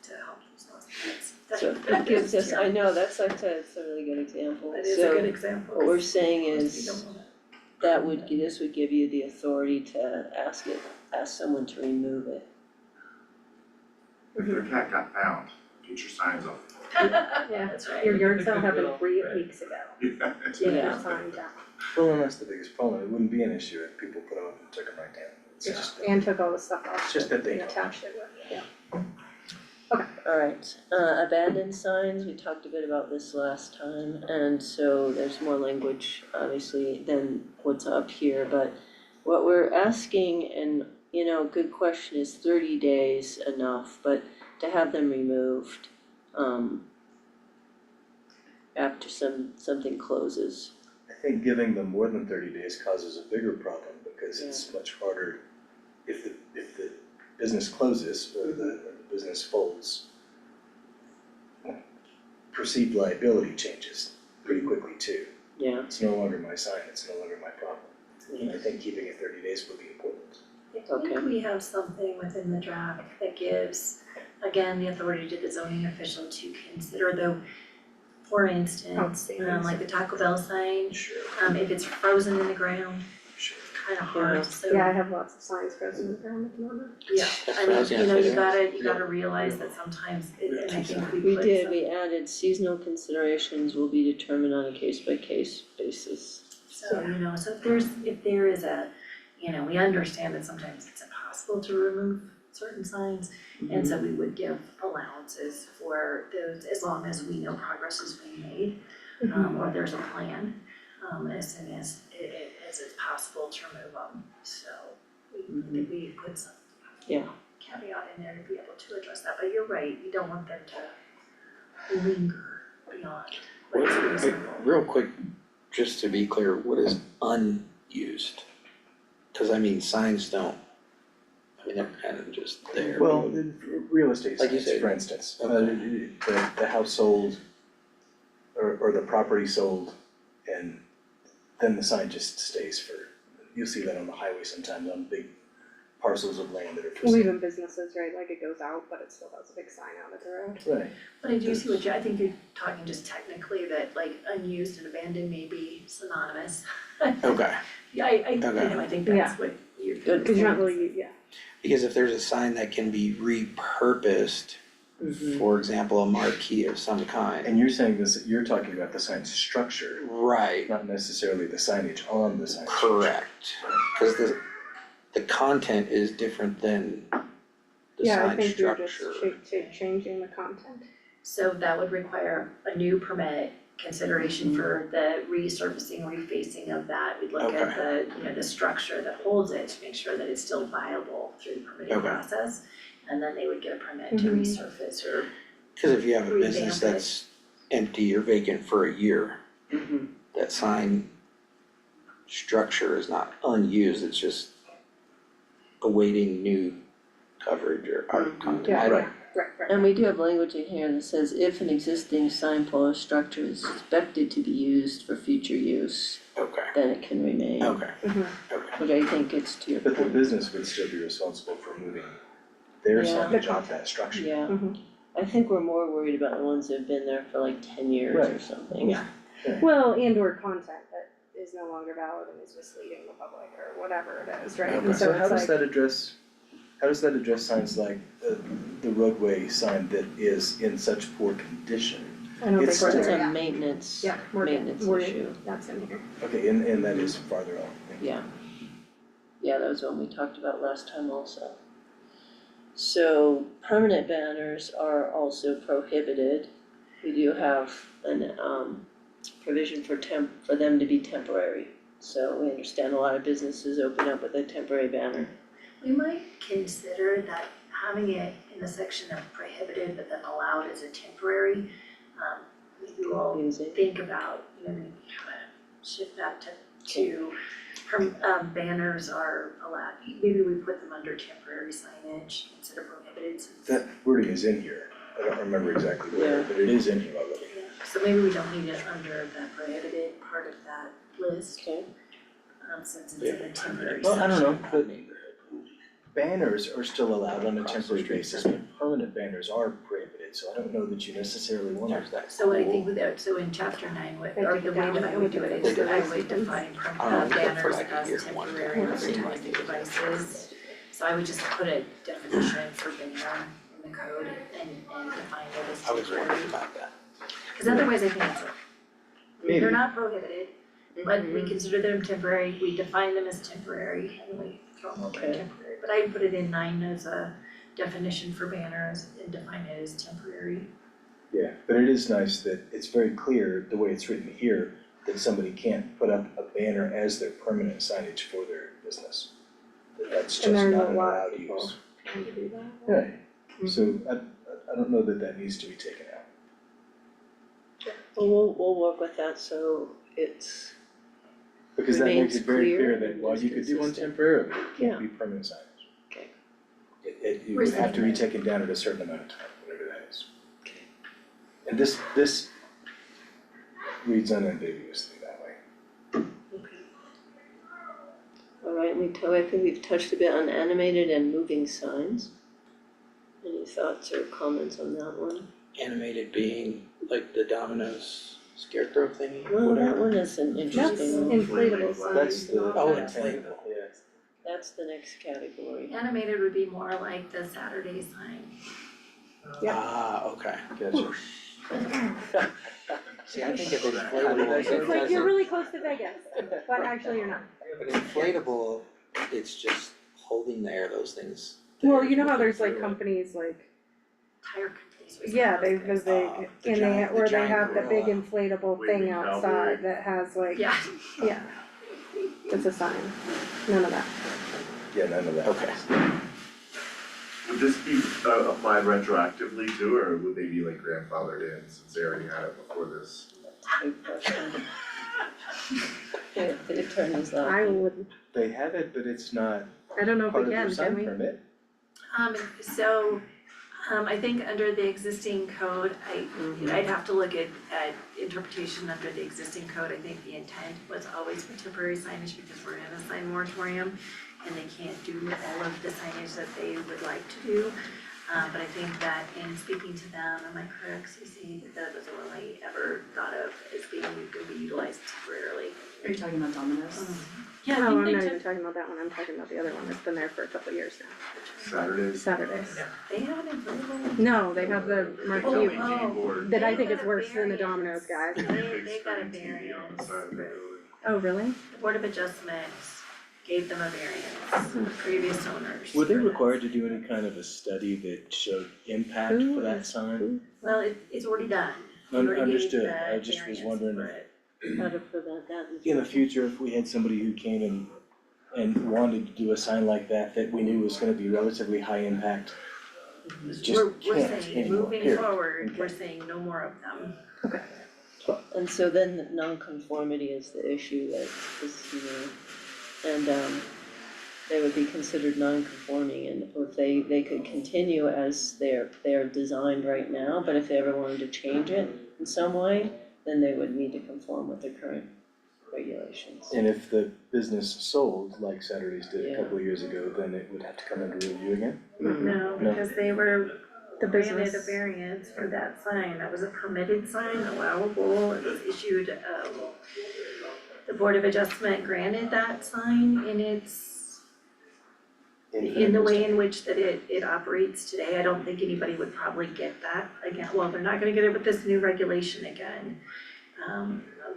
to help those lost pets. so that gives us, I know, that's like, it's a really good example, That is a good so example. what we're saying We is don't wanna- this would give you the authority to ask someone to remove it. If their cat got found, get your signs up. Yeah, That's right. your yard sale happened 3 weeks ago. Yeah. Take your Yeah. sign down. Well, and that's the biggest problem, it wouldn't be an issue if people put them up and took them right down. It's Yeah, just, and took all the stuff off. it's just that they And don't. attached it with, yeah. Alright, abandoned signs, we talked a bit about this last time, and so there's more language, obviously, than what's up here, but what we're asking, and, good question, is 30 days enough, but to have them removed, after something closes. I think giving them more than 30 days causes a bigger problem because it's much harder if the business closes or the business folds. Perceived liability changes pretty quickly too. Yeah. It's no longer my sign, it's no longer my problem. And I think keeping it 30 days would be important. I think we have something within the draft that gives, again, the authority to the zoning official to consider though, for instance, Outstanding. like the Taco Bell sign, Sure. if it's frozen in the ground, Sure. kinda hard, so. Yeah, I have lots of signs frozen in the ground at the moment. Yeah, That's I what I was mean, gonna you say. gotta realize that sometimes, and I think we We put did, some. we added seasonal considerations will be determined on a case-by-case basis. So, so if there is a, we understand that sometimes it's impossible to remove certain signs. And so we would give allowances for those, as long as we know progress is being made, or there's a plan, as soon as as it's possible to remove them. So we put some Yeah. caveat in there to be able to address that, but you're right, you don't want them to linger beyond what is reasonable. Real quick, just to be clear, what is unused? Cause I mean, signs don't, I mean, they're kind of just there. Well, real estate Like you signs, said. for instance, Okay. the house sold or the property sold, and then the sign just stays for, you'll see that on the highway sometimes on big parcels of land that are for Well, sale. even businesses, right, like it goes out, but it still has a big sign out at the road. Right, But I do see what I think you're talking just technically that like unused and abandoned may be synonymous. Okay, Yeah, I know, I think that's Yeah. what you're. Good Cause you're not really, yeah. because if there's a sign that can be repurposed, for example, a marquee of some kind. and you're saying this, you're talking about the sign structure, Right, not necessarily the signage on the sign. correct, cause the content is different than the Yeah, I sign think you're just structure. changing the content. So that would require a new permit, consideration for the resurfacing, refacing of that. We'd look at the, the structure that holds it to make sure that it's still viable through the permitting Okay. process. And then they would get a permit to resurface or, Cause if you have a Revamp business it. that's empty or vacant for a year, that sign structure is not unused, it's just awaiting new coverage or art content. Yeah, I don't- right. And we do have language in here that says if an existing sign pole or structure is expected to be used for future use, Okay, then it can remain. okay, Mhm. okay. Which I think gets to your But the point. business would still be responsible for moving their Yeah. signage off that structure. Yeah, Mhm. I think we're more worried about the ones that have been there for like 10 years or Right. something. Yeah. Well, and or content that is no longer valid and is misleading the public or whatever it is, right? And So how it's does like, that address, signs like the roadway sign that is in such poor condition? I don't think it's we're still- It's there a yet. maintenance, Yeah, maintenance we're, issue. that's in here. Okay, and that is farther on. Yeah. Yeah, that was one we talked about last time also. So permanent banners are also prohibited. We do have an provision for them to be temporary. So we understand a lot of businesses open up with a temporary banner. we might consider that having it in the section of prohibited but then allowed as a temporary. Maybe we'll Use it. think about, maybe how to shift that to banners are allowed, maybe we put them under temporary signage instead of prohibited since. That wording is in here, I don't remember exactly where, Yeah. but it is in here already. Yeah, so maybe we don't need it under the prohibited part of that list, Okay. since it's in the temporary Well, I don't know, section. but banners are still allowed on a temporary basis, but permanent banners are prohibited, so I don't know that you necessarily want There's that. So what I think with that, so in chapter 9, or the way that I would do it is I would define I don't know, for banners like a as year, one temporary time, or every time I protected think about it. devices. So I would just put a definition for banner in the code and define it as I was temporary. wondering about that. Cause otherwise I think it's Maybe. they're not prohibited, but we consider them temporary, we define them as temporary, and we throw them over Okay. temporary. But I put it in 9 as a definition for banners and define it as temporary. Yeah, but it is nice that it's very clear, the way it's written here, that somebody can't put up a banner as their permanent signage for their business. That's just And there's not a an lot of allowed people use. trying to do that. Right, so I don't know that that needs to be taken out. Well, we'll work with that so it's, Because that makes Remains it very clear clear and that while is you could do one consistent. temporarily, it Yeah. can't be permanent signage. Okay. It would have to be taken down at a certain amount of time, whatever that is. Okay. And this reads unambiguously that way. alright, I think we've touched a bit on animated and moving signs. Any thoughts or comments on that one? Animated being like the Domino's scarecrow thingy, Well, that whatever. one is an That's interesting one. inflatable signs. That's the not Oh, that. inflatable. Yeah. That's the next category. Animated would be more like the Saturday sign. Yeah. Ah, okay. Gotcha. See, I think if it's How did inflatable, that go? It's like you're really close to Vegas, but actually you're not. but inflatable, it's just holding the air, those things. Well, you know how there's like companies like, Tire companies. or yeah, something. they, cause they, the and they, giant- the or they giant have the big gorilla. inflatable thing Waving cowboy. outside that has like, Yeah, yeah. It's a sign, none of that. Yeah, none of that. Okay. Would this be applied retroactively too, or would they be like grandfathered in since they already had it before this? Good question. The attorney's I laughing. would, They have it, but it's not I don't know if part we of their can, sign we? permit? I think under the existing code, I'd have to look at interpretation under the existing code. I think the intent was always for temporary signage because we're in a sign moratorium and they can't do all of the signage that they would like to do. But I think that in speaking to them, am I correct, Susie, that was only ever thought of as being, could be utilized temporarily? Are you talking about Domino's? Yeah, No, I I'm think not they even took, talking about that one, I'm talking about the other one, it's been there for a couple of years now, Saturdays? Saturdays. they have an inflatable. No, they have the marquee, Oh. board. that I They think got is a worse than the variance. Domino's guys. They got a Big screen TV on the variance. side of the building. Oh, really? The Board of Adjustment gave them a variance, the previous owners. Were they for that. required to do any kind of a study that showed impact Who for that is- sign? Well, it's already done. We already gave Understood, the I just was variance wondering for if it. How to prevent that. in the future, if we had somebody who came and wanted to do a sign like that, that we knew was gonna be relatively high impact, just We're can't saying, anymore, moving period. forward, we're saying no more of them. And so then the non-conformity is the issue that is, and they would be considered non-conforming, and if they could continue as they're designed right now, but if they ever wanted to change it in some way, then they would need to conform with the current regulations. And if the business sold, like Saturdays did a Yeah. couple of years ago, then it would have to come under review again? No, No. because they were The granted a business. variance for that sign. That was a permitted sign, allowable. It was issued, the Board of Adjustment granted that sign in in the way in which that it operates today. I don't think anybody would probably get that again. Well, they're not gonna get it with this new regulation again.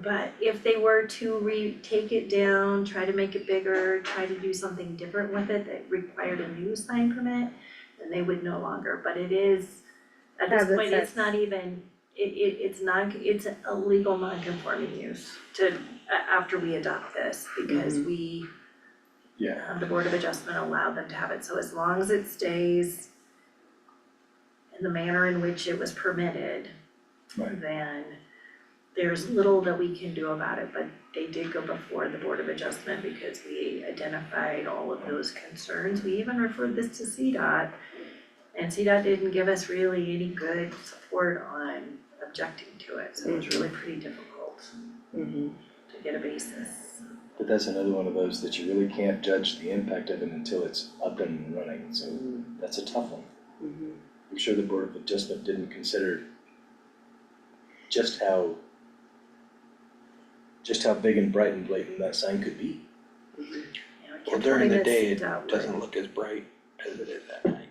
But if they were to take it down, try to make it bigger, try to do something different with it that required a new sign permit, then they would no longer, but it is, at this As it point, it's sits. not even, it's a legal non-conforming use after we adopt this, because we, Yeah, the Board of Adjustment allowed them to have it, so as long as it stays in the manner in which it was permitted, Right. then there's little that we can do about it, but they did go before the Board of Adjustment because we identified all of those concerns. We even referred this to CDOT, and CDOT didn't give us really any good support on objecting to it, so it was really pretty difficult Mhm. to get a basis. but that's another one of those that you really can't judge the impact of it until it's up and running, so that's a tough one. Mhm. I'm sure the Board of Adjustment didn't consider just how big and bright and blatant that sign could be. You know, I Well, kept during the hoping that day, it CDOT would. doesn't look as bright as it is at night.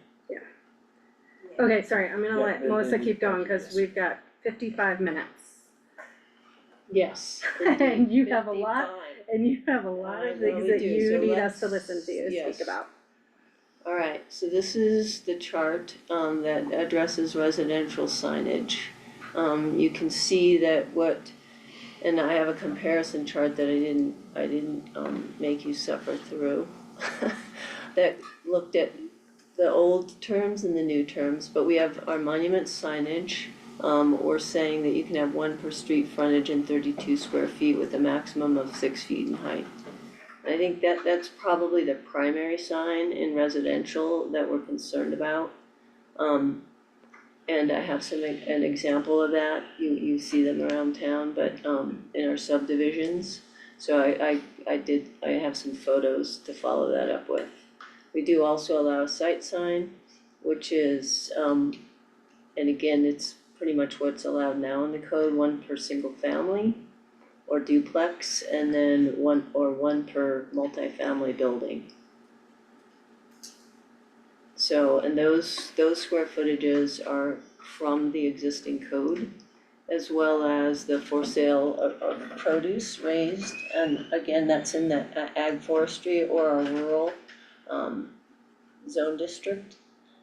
Okay, sorry, I'm gonna Yeah, let then- Melissa then keep going, cause yes. we've got 55 minutes. Yes. And you have a lot 55. And you have a lot I of know things we that do, you so need us to let's- listen to you yes. speak about. Alright, so this is the chart that addresses residential signage. You can see that and I have a comparison chart that I didn't make you suffer through. That looked at the old terms and the new terms, but we have our monument signage. We're saying that you can have one per street frontage and 32 square feet with a maximum of 6 feet in height. I think that's probably the primary sign in residential that we're concerned about. And I have an example of that, you see them around town, but in our subdivisions. So I have some photos to follow that up with. We do also allow a site sign, which is, and again, it's pretty much what's allowed now in the code, one per single family or duplex, and then one per multifamily building. So, and those square footages are from the existing code, as well as the for sale of produce raised, and again, that's in the ag forestry or our rural zone district.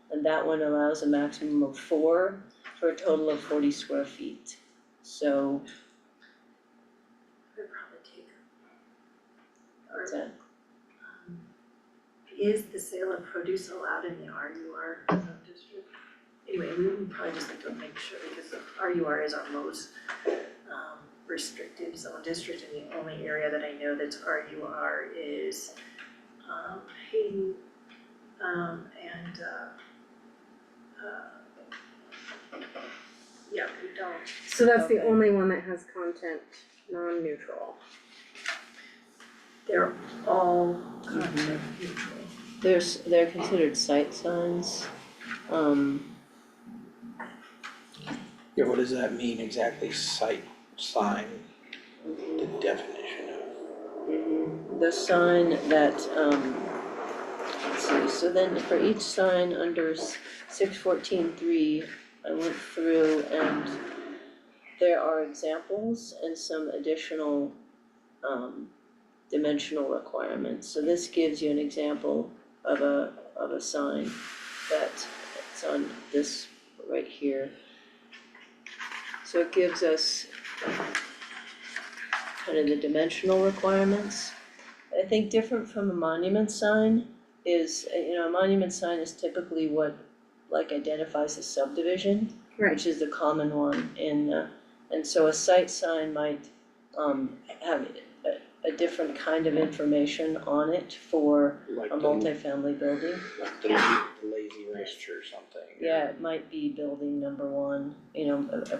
And that one allows a maximum of 4 for a total of 40 square feet. So, Would probably take. what's that? Is the sale of produce allowed in the RUR zone district? Anyway, we would probably just need to make sure because the RUR is our most restrictive zone district, and the only area that I know that's RUR is Hayden and yeah, we don't. So that's the Okay. only one that has content non-neutral. They're all content neutral. They're considered site signs. Yeah, what does that mean exactly, site sign, the definition of? The sign that, let's see, so then for each sign under 614.3, I went through and there are examples and some additional dimensional requirements. So this gives you an example of a sign that it's on this right here. So it gives us kind of the dimensional requirements. I think different from a monument sign is, a monument sign is typically what like identifies a subdivision, Right. which is the common one and so a site sign might have a different kind of information on it for Like a the, multifamily building. like the lazy ranch or something. Yeah, it might be building number 1,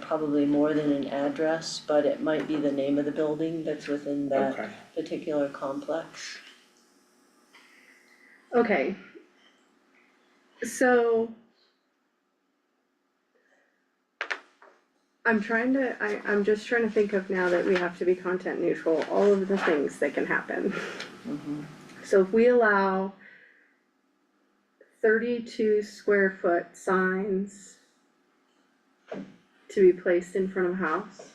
probably more than an address, but it might be the name of the building that's within that Okay, particular complex. Okay. So I'm just trying to think of now that we have to be content neutral, all of the things that can happen. So if we allow 32 square foot signs to be placed in front of a house,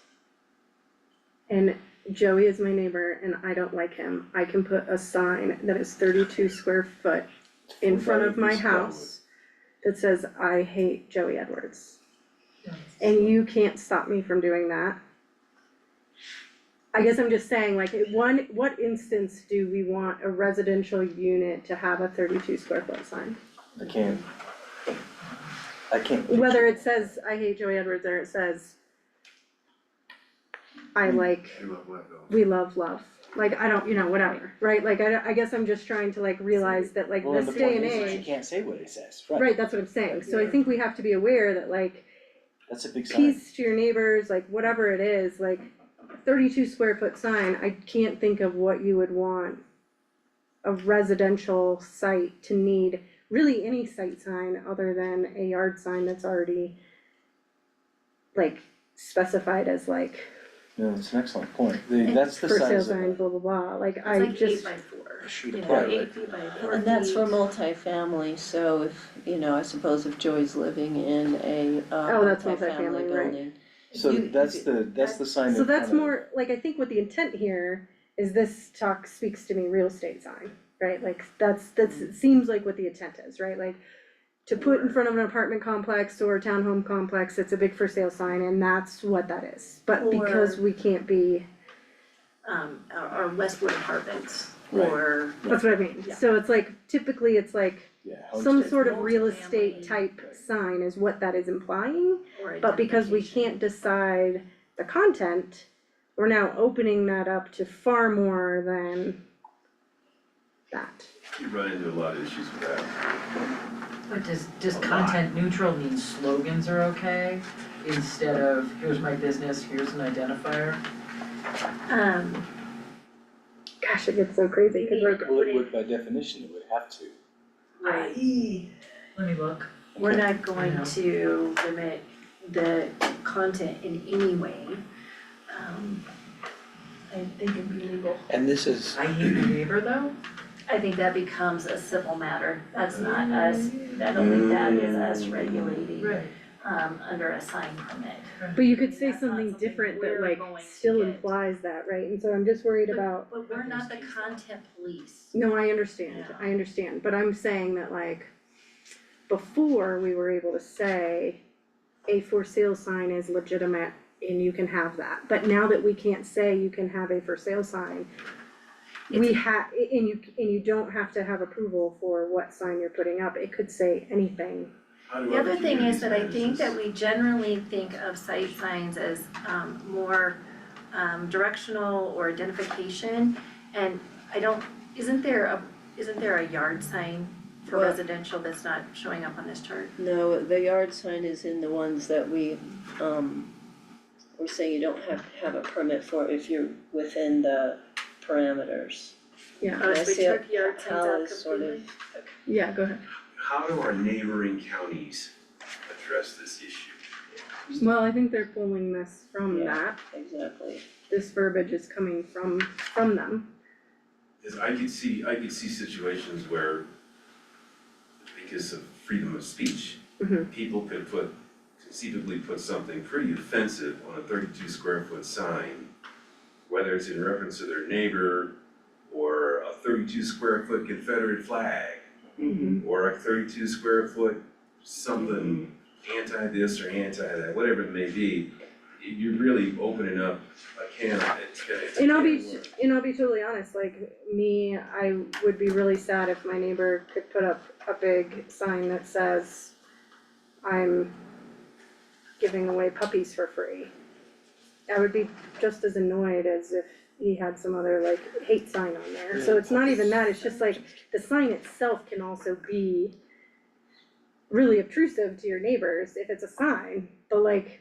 and Joey is my neighbor and I don't like him, I can put a sign that is 32 square foot in front of my house that says, I hate Joey Edwards. And you can't stop me from doing that. I guess I'm just saying, like, what instance do we want a residential unit to have a 32 square foot sign? I can't. Whether it says, I hate Joey Edwards, or it says, I like, You love Leadville. we love love, like, I don't, whatever, right? Like, I guess I'm just trying to like realize that like Well, and this the day point and is that you age, can't say what it says, right? right, that's what I'm saying, so I think we have to be aware that like, That's a big sign. peace to your neighbors, like whatever it is, like 32 square foot sign, I can't think of what you would want a residential site to need, really any site sign other than a yard sign that's already like specified as like No, that's an excellent point. That's the for sale size sign, of, blah, blah, blah, like It's I like just, 8x4. a sheet You of know, plywood. 8 feet by 4 And that's for feet. multifamily, so if, I suppose if Joey's living in a Oh, that's multifamily multifamily, right. building. so you- that's the sign so in that's front of- more, like, I think what the intent here is this talk speaks to me real estate sign, right? Like, that's, it seems like what the intent is, right? Like, to put in front of an apartment complex or a townhome complex, it's a big for sale sign, and that's what that is. But because Or- we can't be, Or Westwood Apartments, Right. or, that's what I mean, Yeah. so it's like, typically it's like Yeah, some homestead. sort of real Multifamily. estate type sign is what that is implying. or But because we identification. can't decide the content, we're now opening that up to far more than that. You run into a lot of issues with that. But does content neutral mean slogans are okay, instead of, here's my business, here's an identifier? Gosh, it gets so crazy, cause we're, Well, it would, by definition, it would have to. Right, Let me look. we're not going Yeah. to limit the content in any way. I think it'd be legal. And this is, I hate your neighbor though? I think that becomes a civil matter, that's not us, I don't think that is us regulating, Right. under a sign permit. But you could say That's not something something different that we're like going to still get. implies that, right? And so I'm just worried about, But we're not the content police. no, I understand, but I'm saying that like, before we were able to say a for sale sign is legitimate and you can have that, but now that we can't say you can have a for sale sign, we and you don't have to have approval for what sign you're putting up, it could say anything. How do The other thing is communities that I manage think this? that we generally think of site signs as more directional or identification. And I don't, isn't there a yard sign for Well- residential that's not showing up on this chart? No, the yard sign is in the ones that we're saying you don't have to have a permit for if you're within the parameters. Yeah, Oh, I so we see took yard signs How out is sort of, completely? yeah, go ahead. How do our neighboring counties address this issue? Well, I think they're pulling this from Yeah. that, exactly. this verbiage is coming from them. Cause I could see situations where, because of freedom of speech, Mhm. people could conceivably put something pretty offensive on a 32 square foot sign, whether it's in reference to their neighbor, or a 32 square foot Confederate flag, or a 32 square foot something, anti this or anti that, whatever it may be. You're really opening up a can of, it's a And I'll can be, of worms. and I'll be totally honest, like me, I would be really sad if my neighbor could put up a big sign that says, I'm giving away puppies for free. I would be just as annoyed as if he had some other like hate sign on there, so it's not even that, it's just like, the sign itself can also be really obtrusive to your neighbors if it's a sign, but like,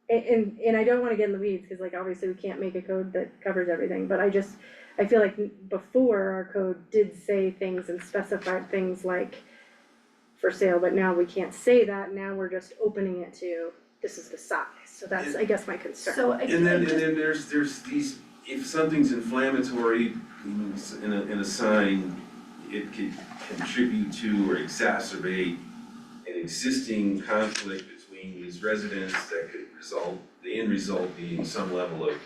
and I don't wanna get in the weeds, cause like obviously we can't make a code that covers everything, but I feel like before our code did say things and specified things like for sale, but now we can't say that, now we're just opening it to, this is the size, so that's, I guess, my concern. So I And then, just, there's these, if something's inflammatory in a sign, it could contribute to or exacerbate an existing conflict between these residents that could result, the end result being some level of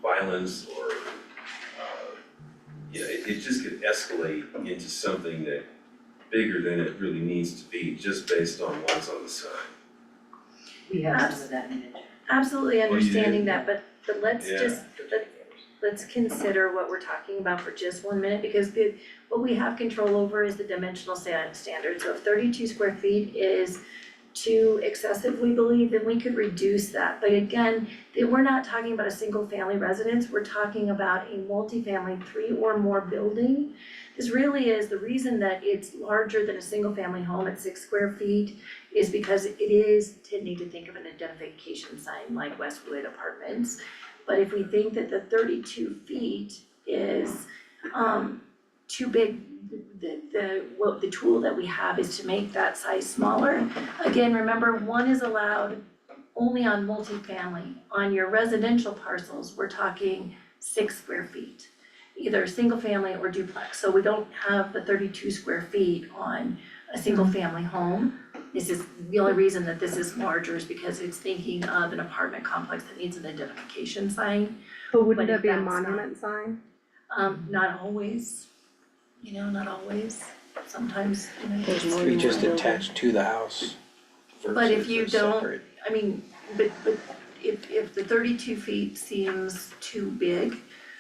violence or, it just could escalate into something that bigger than it really needs to be, just based on what's on the sign. We have some of that in it. absolutely you do? understanding that, but let's Yeah. just, let's consider what we're talking about for just 1 minute, because what we have control over is the dimensional standard. So if 32 square feet is too excessive, we believe, then we could reduce that. But again, we're not talking about a single family residence, we're talking about a multifamily 3 or more building. This really is, the reason that it's larger than a single family home at 6 square feet is because it is tending to think of an identification sign like Westwood Apartments. But if we think that the 32 feet is too big, the tool that we have is to make that size smaller. Again, remember, 1 is allowed only on multifamily. On your residential parcels, we're talking 6 square feet, either single family or duplex. So we don't have the 32 square feet on a single family home. This is, the only reason that this is larger is because it's thinking of an apartment complex that needs an identification sign. But wouldn't But that if be a that's not- monument sign? Not always, not always, sometimes, There's more Be than just one building. attached to the house But if versus you a don't- separate. I mean, but if the 32 feet seems too big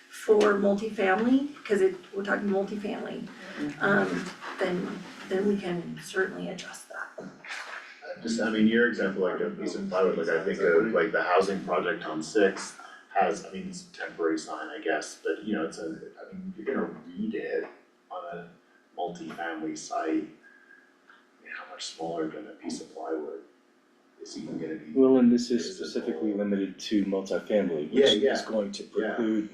for multifamily, cause we're talking multifamily, then we can certainly adjust that. Just, I mean, your example, like a piece of plywood, like I think of like the housing project on Sixth has, I mean, it's a temporary sign, I guess, but you know, it's I mean, you're gonna read it on a multi-family site. I mean, how much smaller than a piece of plywood is even gonna be? Well, and this is specifically limited to multifamily, Yeah, which yeah. is going to Yeah. preclude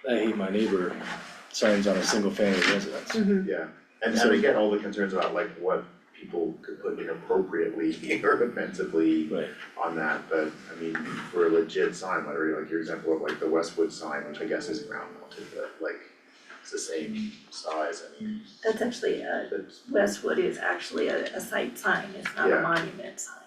I hate my neighbor signs on a single family residence. Yeah, and I get all the concerns about like what people could put inappropriately or offensively Right. on that, but I mean, for a legit sign, like your example of like the Westwood sign, which I guess is ground mounted, but like it's the same size, I mean, That's actually, it's, Westwood is actually a site sign, it's not a Yeah. monument sign.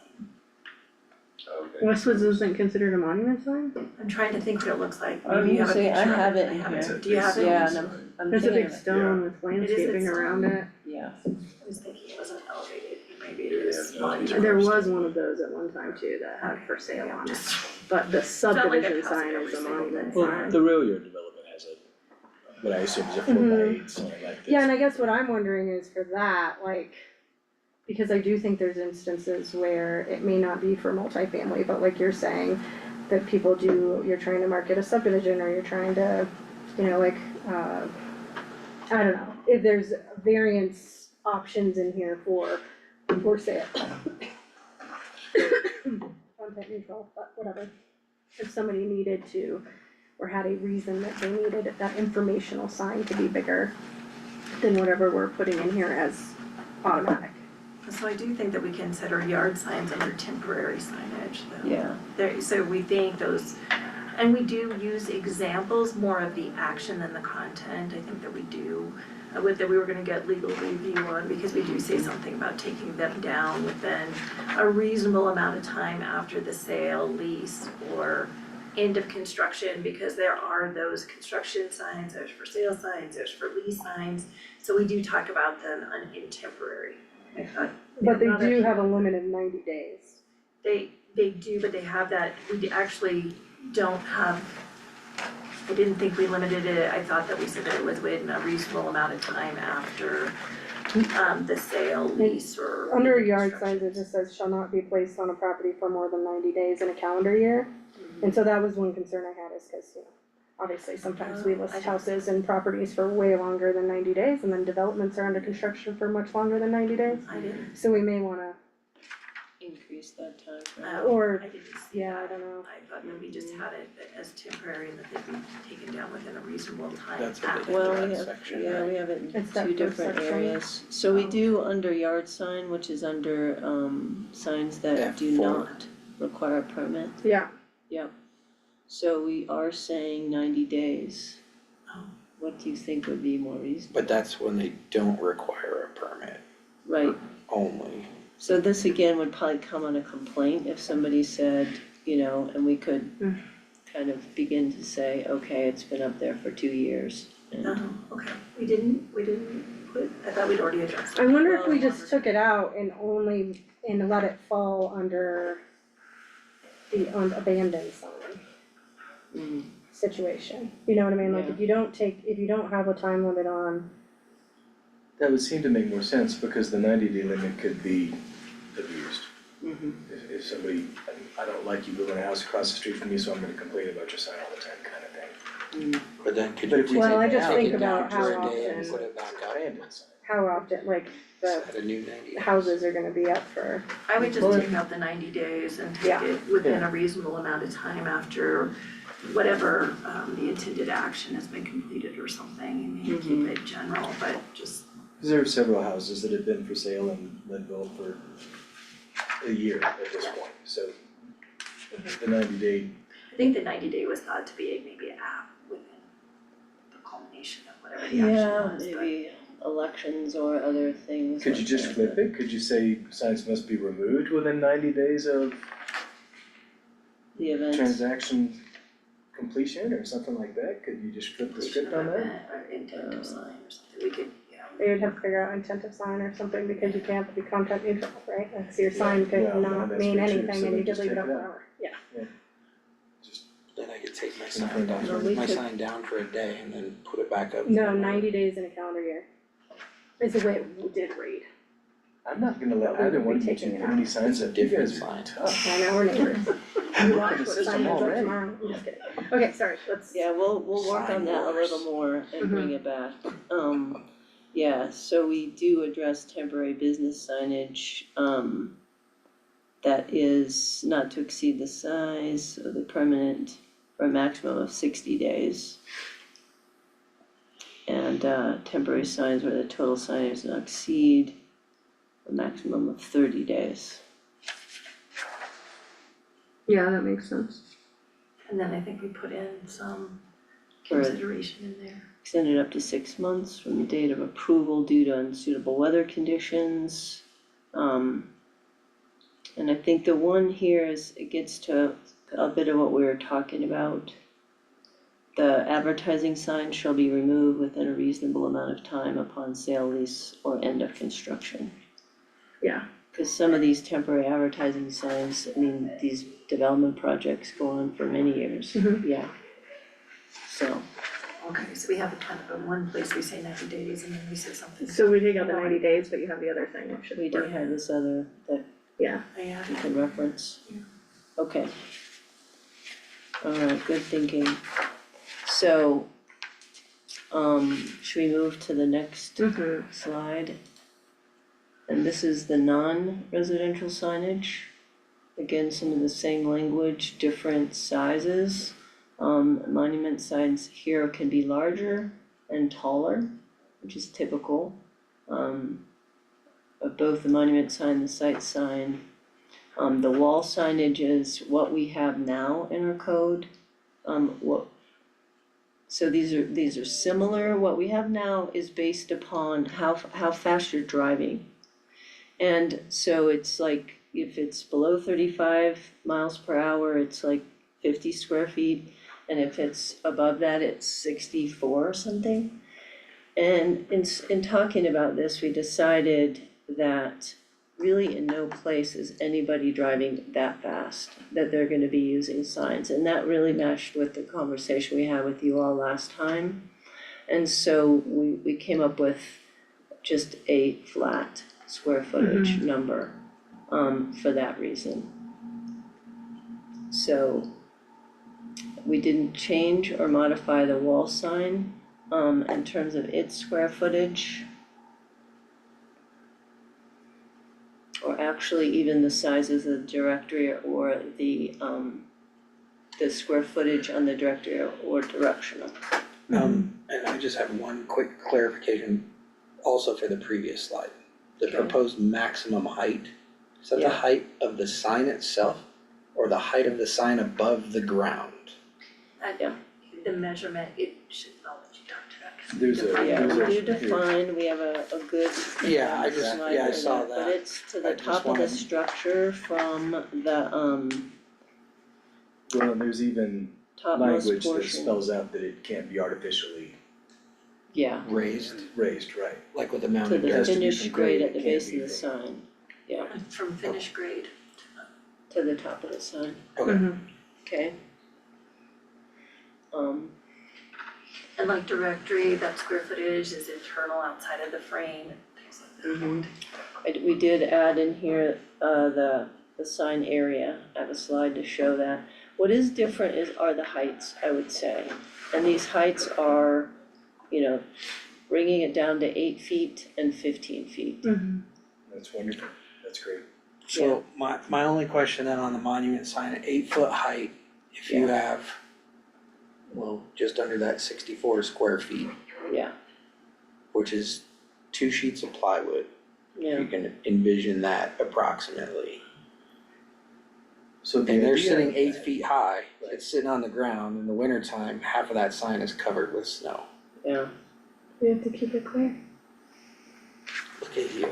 okay. Westwoods isn't considered a monument sign? I'm trying to think what it looks like, I was maybe you have a gonna say, I picture of have it, it I in have here. it, do you have it? Yeah, and I'm There's a thinking big of it, stone with landscaping stone. around it. yeah. I was thinking it wasn't elevated, maybe it is Yeah, monument. There was one of those at one time too that had for sale on it, Just, but the not like a subdivision house sign every is a single monument day. sign. The rail yard development has a, what I assume is a 4x8 sign like this. Yeah, and I guess what I'm wondering is for that, like, because I do think there's instances where it may not be for multifamily, but like you're saying, that people do, you're trying to market a subdivision or you're trying to, you know, like, I don't know, if there's variance options in here for sale. Content neutral, but whatever. If somebody needed to, or had a reason that they needed that informational sign to be bigger than whatever we're putting in here as automatic. so I do think that we consider yard signs under temporary signage though. Yeah. There, so we think those, and we do use examples, more of the action than the content, I think that we do. That we were gonna get legal review on, because we do say something about taking them down within a reasonable amount of time after the sale, lease, or end of construction, because there are those construction signs, there's for sale signs, there's for lease signs. So we do talk about them in temporary, I thought. But they Another- do have a limit of 90 days. They do, but they have that, we actually don't have, I didn't think we limited it, I thought that we said that it was within a reasonable amount of time after the sale, lease, or. Under yard construction. signs, it just says shall not be placed on a property for more than 90 days in a calendar year. And so that was one concern I had, is cause, you know, obviously sometimes we I list didn't- houses and properties for way longer than 90 days, and then developments are under construction for much longer than 90 days. I didn't, So we may wanna, Increase that time frame. or, I didn't see yeah, I that. don't know. I thought that we just had it as temporary and that they'd be taken down within a reasonable time That's what after. they Well, that we have, section, yeah, right? we have it in It's that two first different section. areas. So we Oh. do under yard sign, which is under signs that do F4. not require a permit. Yeah, Yep. So we are saying 90 days. Oh. What do you think would be more reasonable? But that's when they don't require a permit Right, only. so this again would probably come on a complaint if somebody said, you know, and we could kind of begin to say, okay, it's been up there for 2 years. And Oh, okay, we didn't put, I thought we'd already addressed that. I wonder if we just took it out and only, and let it fall under the abandoned sign Mm, situation. You know what I mean? Like, Yeah. if you don't have a time limit on, That would seem to make more sense because the 90-day limit could be abused. mhm. If somebody, I don't like you building a house across the street from me, so I'm gonna complain about your sign all the time kind of thing. But then could But you if take we it Well, I just down, think take it down about for how a day and often- put it back up, Abandoned sign. how often, like, the set a new 90 days. houses are gonna be up for, I would just Well, take out the 90 days and take Yeah. it within a reasonable amount of time after whatever the intended action has been completed or something, and maybe keep it general, but just, Cause there are several houses that have been for sale in Leadville for a year at this point, so the 90-day, I think the 90-day was thought to be maybe within the culmination of whatever the action Yeah, was, but. maybe elections or other things. could you like just that. flip it? Could you say signs must be removed within 90 days of The events. transaction completion or something like that? Could you just flip the script on that? Or intent of sign or something, we could, yeah. they would have to figure out intent of sign or something, because you can't be content neutral, right? Like, so your sign Yeah, could no, not that's mean very true. anything So and you then could just leave it take up it out. forever, yeah. Just Then I could take my Confirm sign down, that. Well, we my could- sign down for a day and then put it back up. No, for a 90 days in a calendar year is the way it did read. I'm not gonna let But we either would one be of you taking two it put any out. signs up, you Different guys are sign. tough. I know, we're neighbors. You watch The what system sign is up already. tomorrow, I'm just kidding. Okay, sorry, let's. Yeah, we'll work Sign on that a wars. little more and bring it back. Yeah, so we do address temporary business signage, that is not to exceed the size of the permanent for a maximum of 60 days. And temporary signs where the total signage does not exceed a maximum of 30 days. Yeah, that makes sense. And then I think we put in some For- consideration in there. Extended up to 6 months from the date of approval due to unsuitable weather conditions. And I think the one here is, it gets to a bit of what we were talking about. The advertising sign shall be removed within a reasonable amount of time upon sale, lease, or end of construction. Yeah. Cause some of these temporary advertising signs, I mean, these development projects go on for many years, Mhm. yeah. So, Okay, so we have a kind of a one place we say 90 days and then we say something. So we take out the 90 days, but you have the other thing, which should we do work. have this other that Yeah. Yeah. you can reference. Okay. Alright, good thinking. So, should we move to the next Mm-hmm. slide? And this is the non-residential signage. Again, some of the same language, different sizes. Monument signs here can be larger and taller, which is typical. Of both the monument sign, the site sign. The wall signage is what we have now in our code. So these are similar, what we have now is based upon how fast you're driving. And so it's like, if it's below 35 miles per hour, it's like 50 square feet. And if it's above that, it's 64 or something. And in talking about this, we decided that really in no place is anybody driving that fast, that they're gonna be using signs. And that really matched with the conversation we had with you all last time. And so we came up with just a flat square footage number, for that reason. So we didn't change or modify the wall sign, in terms of its square footage. Or actually even the sizes of the directory or the square footage on the directory or directional. And I just have one quick clarification also for the previous slide. The Okay. proposed maximum height, is that the Yeah. height of the sign itself or the height of the sign above the ground? Yeah. The measurement, it should, I'll let you talk to that. 'Cause There's a- define Yeah, the we do measurement. define, we have a good Yeah, I just- slide yeah, I for saw But that. it's to I the just top of the wanted- structure from the Well, and there's even topmost language that portion. spells out that it can't be artificially Yeah, Raised, raised, right? like with the to mounted the has to be finished from grade grade, at the it can't base of be the from- sign, From finished grade. to the top of the sign, okay, okay? And like directory, that square footage is internal outside of the frame and things like that. We did add in here, the sign area, I have a slide to show that. What is different are the heights, I would say. And these heights are, bringing it down to 8 feet and 15 feet. That's wonderful, that's great. so my only question then on the monument sign, at 8 foot height, if you have, well, just under that 64 square feet, Yeah, which is 2 sheets of plywood, yeah, you can envision that approximately. So the And they're idea- sitting 8 feet high, it's sitting on the ground, in the wintertime, half of that sign is covered with snow. yeah. We have to keep it clear. Look at you.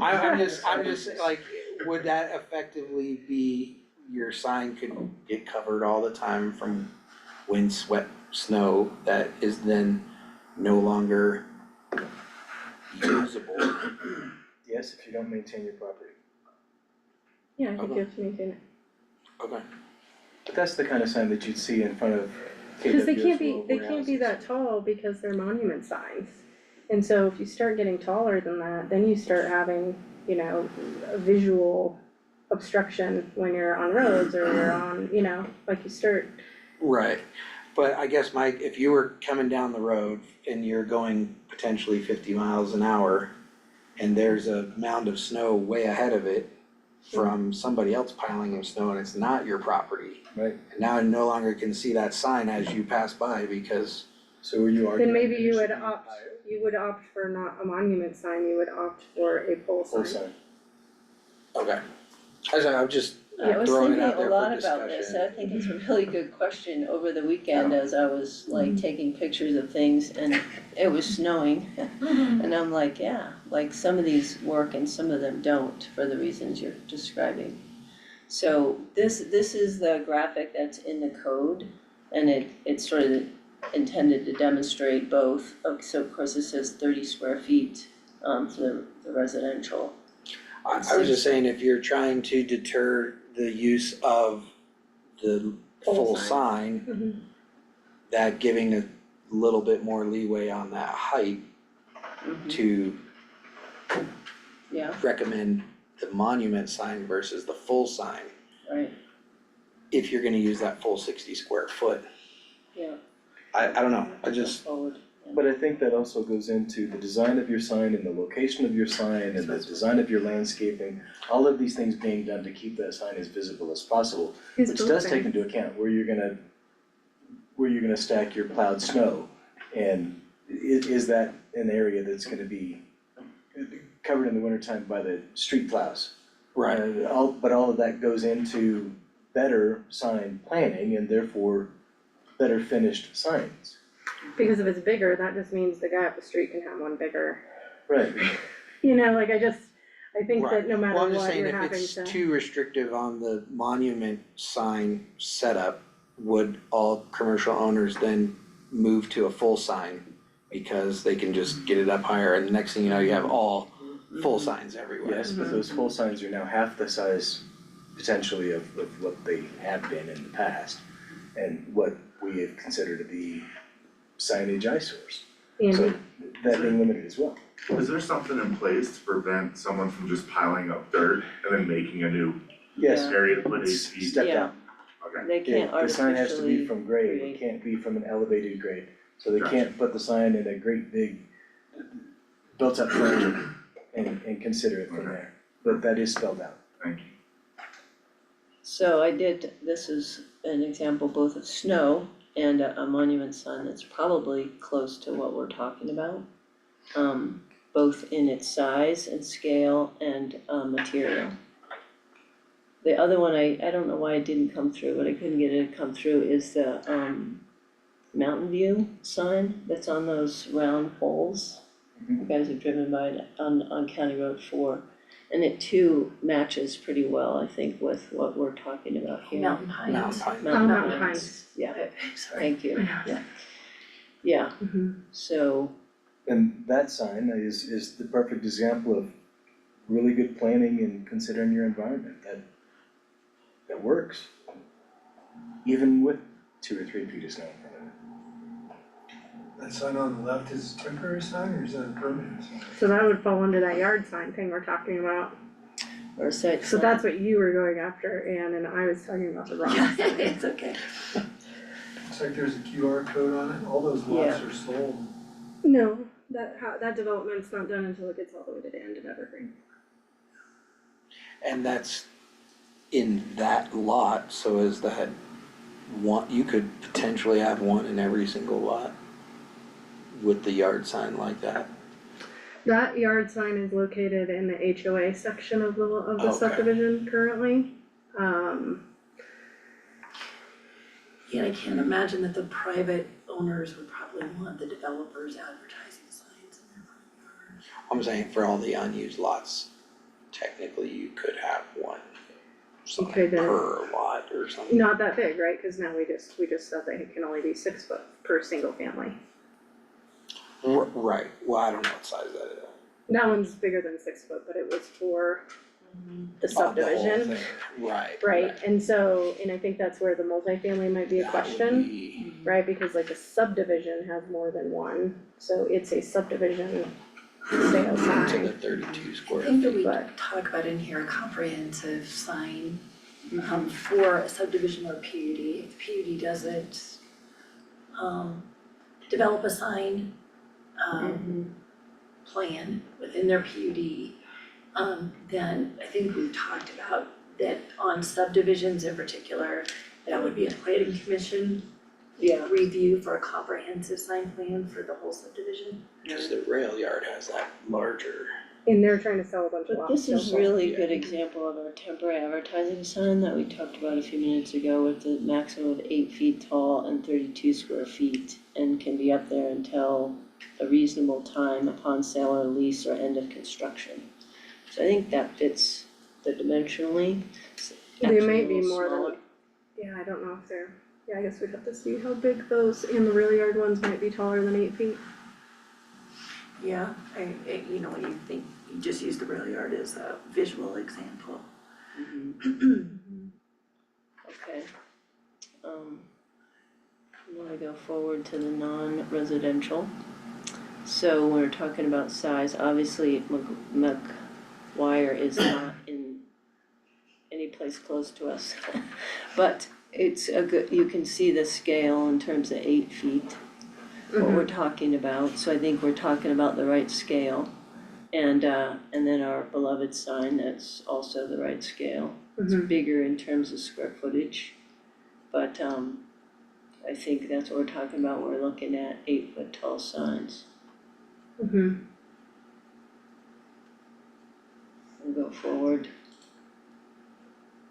I'm just like, would that effectively be, your sign could get covered all the time from wind, sweat, snow that is then no longer usable? Yes, if you don't maintain your property. Yeah, I think Okay. you have to maintain it. Okay. But that's the kind of sign that you'd see in front of Cause they KWS can't be, rural they can't be warehouses. that tall because they're monument signs. And so if you start getting taller than that, then you start having, a visual obstruction when you're on roads or you're on, like you start, Right, but I guess Mike, if you were coming down the road and you're going potentially 50 miles an hour and there's a mound of snow way ahead of it from somebody else piling in snow and it's not your property, Right, and now I no longer can see that sign as you pass by because So are you arguing? then maybe that it you should would be opt, higher? you would opt for not a monument sign, you would opt for a pole Full sign. sign. Okay. I'm just I was throwing it thinking out a there lot for about this, discussion. I think it's a really good question over the weekend as I was like taking pictures of things and it was snowing. And I'm like, yeah, like some of these work and some of them don't for the reasons you're describing. So this is the graphic that's in the code and it's sort of intended to demonstrate both. So of course it says 30 square feet for the residential. I was just saying, if you're trying to deter the use of the full sign, Mhm. that giving a little bit more leeway on that height to Yeah, recommend the monument sign versus the full sign, right, if you're gonna use that full 60 square foot. yeah. I don't know, I just, Forward. But I think that also goes into the design of your sign and the location of your sign and the design of your landscaping. All of these things being done to keep that sign as visible as possible, Who's which does building? take into account where you're gonna stack your plowed snow. And is that an area that's gonna be covered in the wintertime by the street plows? right, But all of that goes into better sign planning and therefore better finished signs. Because if it's bigger, that just means the guy up the street can have one bigger. Right. You know, like I think right. that no matter Well, I'm just what, saying, you're if having it's to. too restrictive on the monument sign setup, would all commercial owners then move to a full sign? Because they can just get it up higher, and the next thing you know, you have all full signs everywhere. Yes, but those full signs are now half the size potentially of what they have been in the past. And what we have considered to be signage eyesores. So And that being limited as well. Is there something in place to prevent someone from just piling up dirt and then making a new Yes, area to put it's AC? step Yeah. down. Okay, They can't The sign has to be artificially from grade, it create. can't be from an elevated grade. So they Gotcha. can't put the sign in a great big built up frame and consider it from there. But that is spelled out. thank you. So this is an example both of snow and a monument sign that's probably close to what we're talking about. Both in its size and scale and material. The other one, I don't know why it didn't come through, but I couldn't get it to come through, is the Mountain View sign that's on those round poles. You guys have driven by it on County Road 4. And it too matches pretty well, I think, with what we're talking about here. Mountain Pines. Mountain pine. Mountain Pines. Yeah, Okay, sorry. thank you, yeah, Mhm. so, And that sign is the perfect example of really good planning and considering your environment, that works. Even with 2 or 3 feet of snow in front of it. That sign on the left is a temporary sign or is that a permanent sign? So that would fall under that yard sign thing we're talking about. or a site So sign. that's what you were going after, Ann, and I was talking about the wrong sign. It's okay. Looks like there's a QR code on it, all those lots are sold. No, that development's not done until it gets all the way to the end of Evergreen. And that's in that lot, so is that one, you could potentially have one in every single lot with the yard sign like that. That yard sign is located in the HOA section of the Okay. subdivision currently. Yeah, I can't imagine that the private owners would probably want the developers advertising signs in their front yard. I'm saying for all the unused lots, technically you could have one sign could, per lot or something. Not that big, right? Cause now we just said that it can only be 6 foot per single family. Right, well, I don't know what size that is. That one's bigger than 6 foot, but it was for the Oh, the whole subdivision, thing. Right. right? And so, and I think that's where the multifamily might be a That would question, be- right? Because like a subdivision has more than one, so it's a subdivision sale To sign. the 32 square I think that feet. we But- talk about in here a comprehensive sign for a subdivision or PUD. If the PUD doesn't develop a sign plan within their PUD, then I think we've talked about that on subdivisions in particular, that would be a planning commission Yeah. review for a comprehensive sign plan for the whole subdivision. Cause the rail yard has that larger. And they're trying to sell a bunch of But lots this still, is so- really a good example of our temporary advertising sign that we talked about a few minutes ago with the maximum of 8 feet tall and 32 square feet and can be up there until a reasonable time upon sale or lease or end of construction. So I think that fits the dimensionally. It's They actually might a be little more smaller. than, yeah, I don't know if they're, yeah, I guess we'd have to see how big those, and the rail yard ones might be taller than 8 feet. Yeah, you know, when you think, you just use the rail yard as a visual example. Okay. I'm gonna go forward to the non-residential. So we're talking about size, obviously McGuire is not in any place close to us. But it's a good, you can see the scale in terms of 8 feet, what we're talking about, so I think we're talking about the right scale. And then our beloved sign, that's also the right scale. It's bigger in terms of square footage, but I think that's what we're talking about, we're looking at 8 foot tall signs. Mm-hmm. We'll go forward.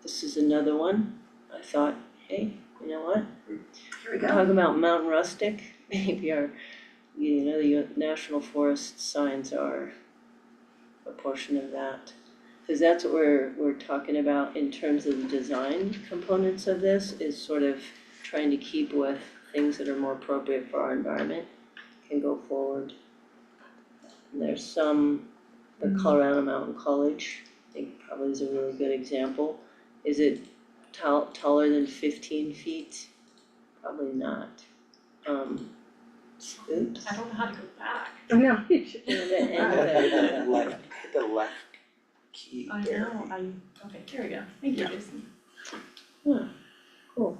This is another one, I thought, hey, you know what? Here we go. Talk about mountain rustic, maybe our, you know, the national forest signs are a portion of that. Cause that's what we're talking about in terms of the design components of this, is sort of trying to keep with things that are more appropriate for our environment, can go forward. And there's some, the Colorado Mountain College, I think probably is a really good example. Is it taller than 15 feet? Probably not. Oops. I don't know how to go back. I know, you should. The end of Hit it. the left key I there. know, okay, here we go, thank you, Yeah. Jason. Cool.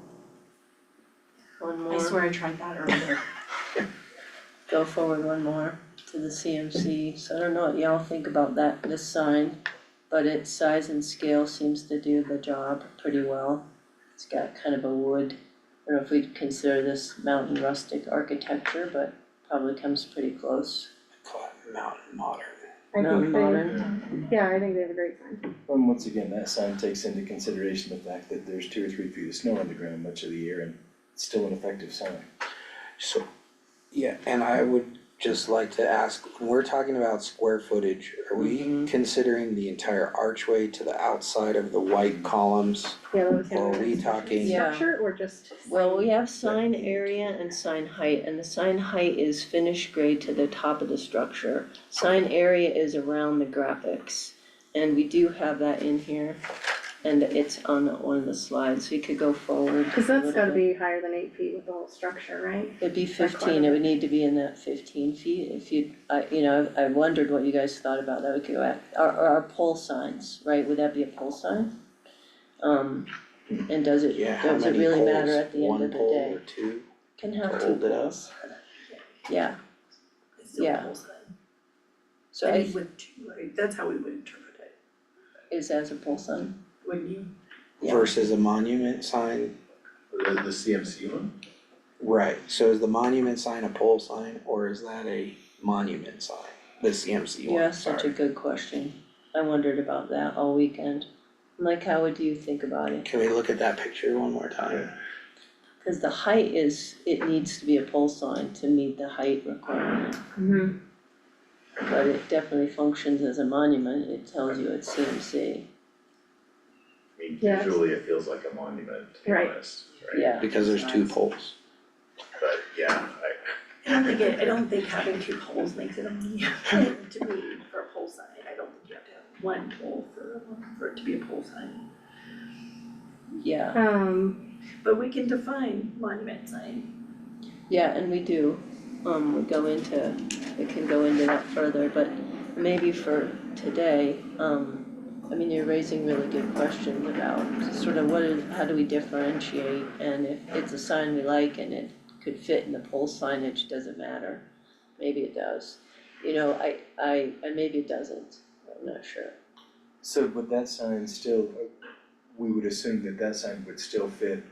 One more. I swear I tried that earlier. Go forward one more to the CMC, so I don't know what y'all think about that, this sign, but its size and scale seems to do the job pretty well. It's got kind of a wood, I don't know if we'd consider this mountain rustic architecture, but probably comes pretty close. Call it mountain modern. I Mountain think they, modern, yeah, I think they have a great sign. And once again, that sign takes into consideration the fact that there's 2 or 3 feet of snow on the ground much of the year and it's still an effective sign. So, yeah, and I would just like to ask, when we're talking about square footage, are we considering the entire archway to the outside of the white columns? Yeah, those Or are we talking? Yeah. structure or just? well, we have sign area and sign height, and the sign height is finished grade to the top of the structure. Sign area is around the graphics, and we do have that in here, and it's on one of the slides, so you could go forward Cause a that's little gotta bit. be higher than 8 feet with the whole structure, right? It'd be By quite a 15, it would bit. need to be in that 15 feet, if you, I wondered what you guys thought about that, we could go at, our pole signs, right, would that be a pole sign? And does it Yeah, how really many matter poles? at the end of the One day? pole or two? Can have to two hold it up? poles. Yeah, It's still a Yeah. whole sign. so I I, mean, with two, right, that's how we would interpret it, is as a pole sign, wouldn't you? Yeah. Versus a monument sign? The CMC one? Right, so is the monument sign a pole sign or is that a monument sign? The CMC one, you asked such a sorry. good question, I wondered about that all weekend. Like, how would you think about it? Can we look at that picture one more time? Cause the height is, it needs to be a pole sign to meet the height requirement. Mm-hmm. But it definitely functions as a monument, it tells you it's CMC, I mean, Yes. visually it feels like a monument, to be Right. honest, right? yeah. Because there's two poles. But yeah, I don't think having two poles makes it a monument to me for a pole sign, I don't think you have to have one pole for it to be a pole sign. Yeah, But we can define monument sign. yeah, and we do, we go into, we can go into that further, but maybe for today, I mean, you're raising really good questions about sort of how do we differentiate, and if it's a sign we like and it could fit in the pole signage, does it matter? Maybe it does, you know, and maybe it doesn't, I'm not sure. So would that sign still, we would assume that that sign would still fit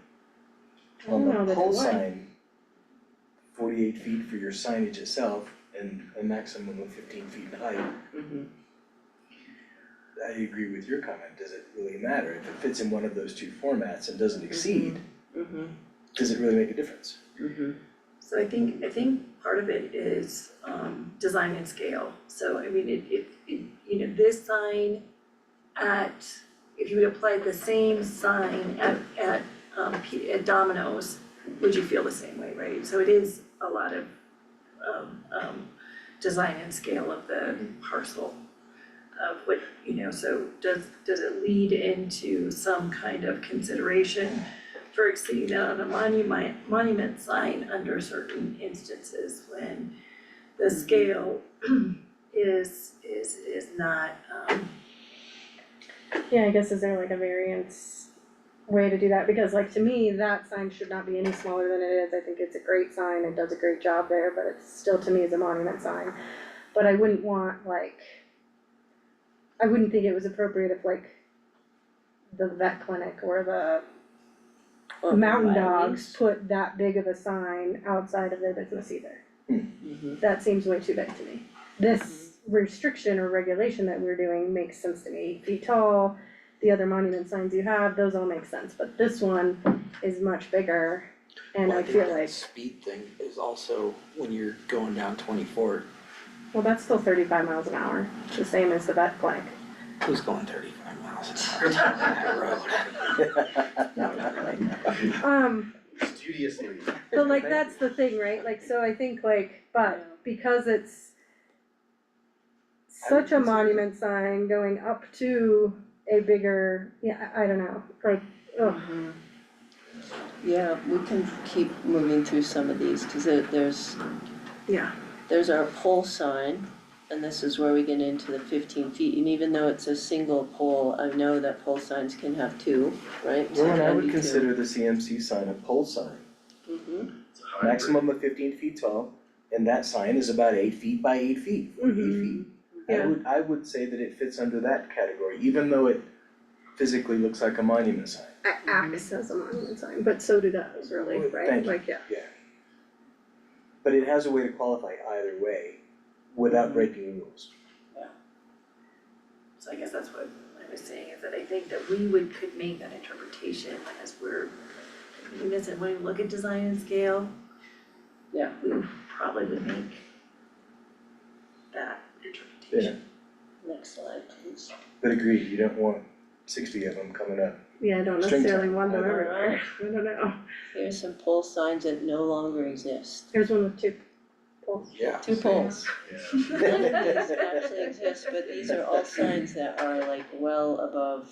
I on don't know the that it pole would. sign 48 feet for your signage itself and a maximum of 15 feet in height. I agree with your comment, does it really matter? If it fits in one of those two formats and doesn't exceed, does it really make a difference? So I think part of it is design and scale. So I mean, you know, this sign if you would apply the same sign at Domino's, would you feel the same way, right? So it is a lot of design and scale of the parcel of what, you know, so does it lead into some kind of consideration for exceeding that on a monument sign under certain instances when the scale is not, Yeah, I guess is there like a variance way to do that? Because like to me, that sign should not be any smaller than it is. I think it's a great sign, it does a great job there, but it's still to me is a monument sign. But I wouldn't want I wouldn't think it was appropriate if like the vet clinic or the Mountain Dogs put that big of a sign outside of their business either. That seems way too big to me. This restriction or regulation that we're doing makes sense to me, 8 feet tall, the other monument signs you have, those all make sense, but this one is much bigger. And Well, I think feel that like, speed thing is also when you're going down 24, well, that's still 35 miles an hour, the same as the vet clinic. who's going 35 miles an hour down that road? No, not really. Studiously. But like, that's the thing, right? Like, so I think like, but because it's such a monument sign going up to a bigger, yeah, I don't know, like, ugh. Yeah, we can keep moving through some of these, cause Yeah. there's our pole sign, and this is where we get into the 15 feet, and even though it's a single pole, I know that pole signs can have two, right? So Well, and I it can would be two. consider the CMC sign a pole sign, It's a hybrid. maximum of 15 feet tall, and that sign is about 8 feet by 8 feet, 48 feet. Yeah. I would say that it fits under that category, even though it physically looks like a monument sign. Acts as a monument sign, but so do those really, right? Thank you. Like, yeah. But it has a way to qualify either way without breaking the rules. so I guess that's what I was saying, is that I think that could make that interpretation as we're, when we look at design and scale. Yeah. We probably would make that interpretation. Next slide, please. But agreed, you don't want 60 of them coming up. Yeah, I don't String necessarily sign, want them either. everywhere, I don't know. Here's some pole signs that no longer exist. Here's one with two poles. Yeah. Two poles. Yeah. None of these actually exist, but these are all signs that are like well above,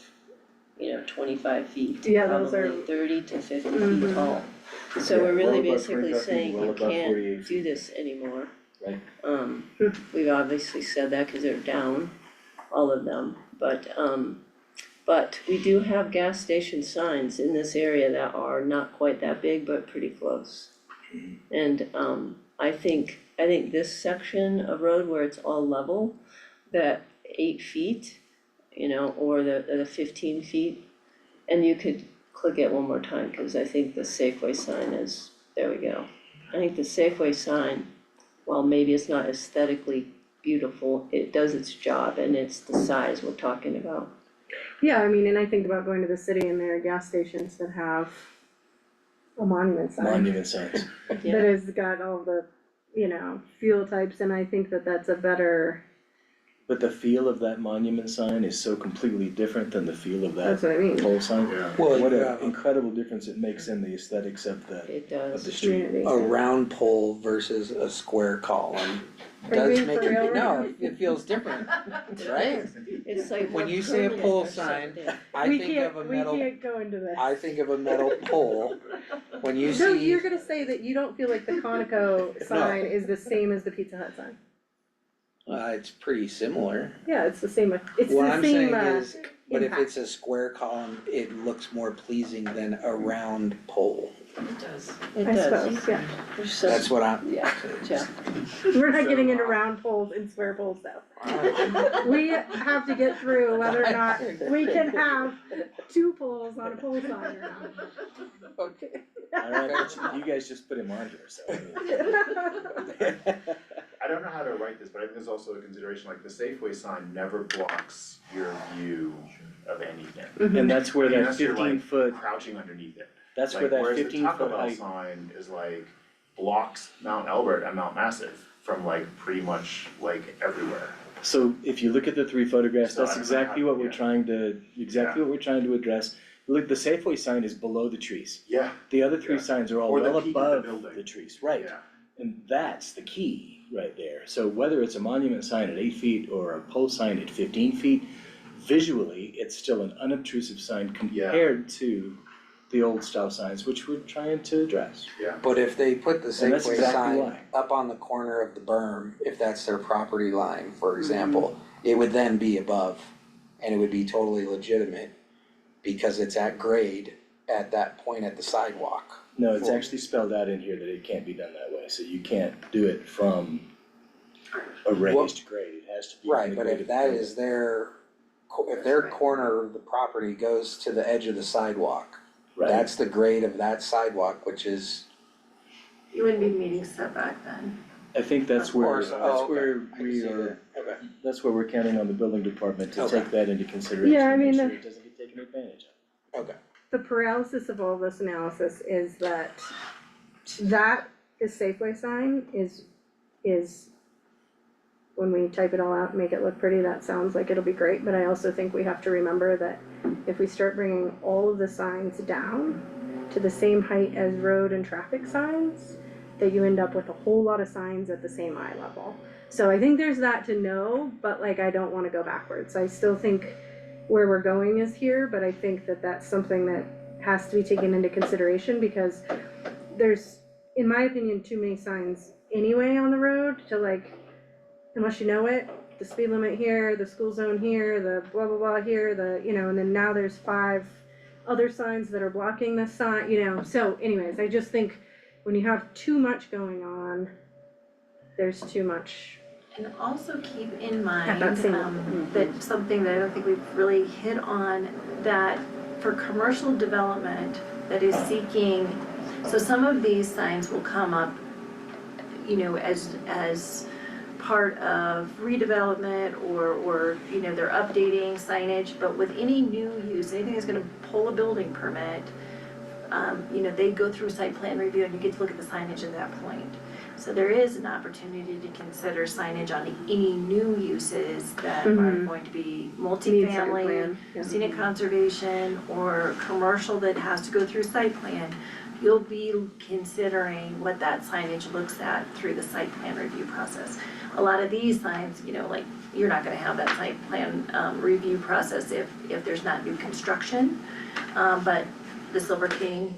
25 feet. Yeah, those are- Probably 30 to 50 Mhm. feet tall. So Yeah, we're really well above basically 25 feet, saying well you above 48 can't do feet. this anymore. Right. We've obviously said that because they're down, all of them, but we do have gas station signs in this area that are not quite that big, but pretty close. And I think this section of road where it's all level, that 8 feet, or the 15 feet, and you could click it one more time, cause I think the Safeway sign is, there we go. I think the Safeway sign, while maybe it's not aesthetically beautiful, it does its job and it's the size we're talking about. Yeah, I mean, and I think about going to the city and there are gas stations that have a monument sign Monument signs. that has got all the, fuel types, and I think that that's a better, But the feel of that monument sign is so completely different than the feel of that's that what I mean. pole sign. Yeah. Well, What you an have incredible difference it makes in the aesthetics of the It of the does. street. Community. a round pole versus a square column Are you does being make for real? it, no, it feels different, right? It's like When more you say a permanent pole or sign, something. I We think of a metal, We can't go into this. I think of a metal pole. When you So see, you're gonna say that you don't feel like the Conoco sign is the same as the Pizza Hut sign? it's pretty similar. Yeah, it's the same, it's What the I'm same, saying is, but if impact. it's a square column, it looks more pleasing than a round pole. It does. It I does. suppose, yeah. There's some, That's what I'm. yeah, yeah. We're not getting into So, round poles and square poles though. We have to get through whether or not we can have 2 poles on a pole sign or not. Okay. Alright, you guys just put him on here, so. I don't know how to write this, but I think there's also a consideration, like the Safeway sign never blocks your view of anything. And that's where that Unless you're, 15-foot, Crouching underneath it. that's where that Whereas 15-foot the Taco Bell height, sign is like blocks Mount Elbert and Mount Massive from like pretty much like everywhere. so if you look at the 3 photographs, So I that's don't know exactly how- what we're yeah. trying to, address. Look, the Safeway sign is below the trees. Yeah, The other 3 Yeah. signs are all Or the well peak of the above building. the trees, right? yeah. And that's the key right there. So whether it's a monument sign at 8 feet or a pole sign at 15 feet, visually, it's still an unobtrusive sign compared to the old style signs, which we're trying to address. But if they put the And that's Safeway exactly sign why. up on the corner of the berm, if that's their property line, for example, it would then be above, and it would be totally legitimate, because it's at grade at that point at the sidewalk. No, it's actually spelled out in here that it can't be done that way, so you can't do it from a raised grade, it has to be from Right, the but grade if of the that building. is if their corner of the property goes to the edge of the sidewalk, Right, that's the grade of that sidewalk, which is, You wouldn't be meeting setback then. I think that's Of where, course. Oh, okay. I can we see are, that. Okay. that's where we're counting on the building department to Okay. take that into consideration Yeah, I and make mean, sure the- it doesn't get taken advantage of. Okay. The paralysis of all this analysis is that Safeway sign is when we type it all out and make it look pretty, that sounds like it'll be great, but I also think we have to remember that if we start bringing all of the signs down to the same height as road and traffic signs, that you end up with a whole lot of signs at the same eye level. So I think there's that to know, but like I don't wanna go backwards. I still think where we're going is here, but I think that that's something that has to be taken into consideration because there's, in my opinion, too many signs anyway on the road to like, unless you know it, the speed limit here, the school zone here, the blah blah blah here, and then now there's 5 other signs that are blocking this sign, so anyways, I just think when you have too much going on, there's too much. And also keep in mind, that same- that something that I don't think we've really hit on, that for commercial development that is seeking, so some of these signs will come up, as part of redevelopment or, they're updating signage, but with any new use, anything that's gonna pull a building permit, they go through site plan review and you get to look at the signage at that point. So there is an opportunity to consider signage on any new uses that are Mhm. going to be Need site multifamily, plan, yeah. scenic conservation, or commercial that has to go through site plan. You'll be considering what that signage looks at through the site plan review process. A lot of these signs, you're not gonna have that site plan, review process if there's not new construction. But the Silver King,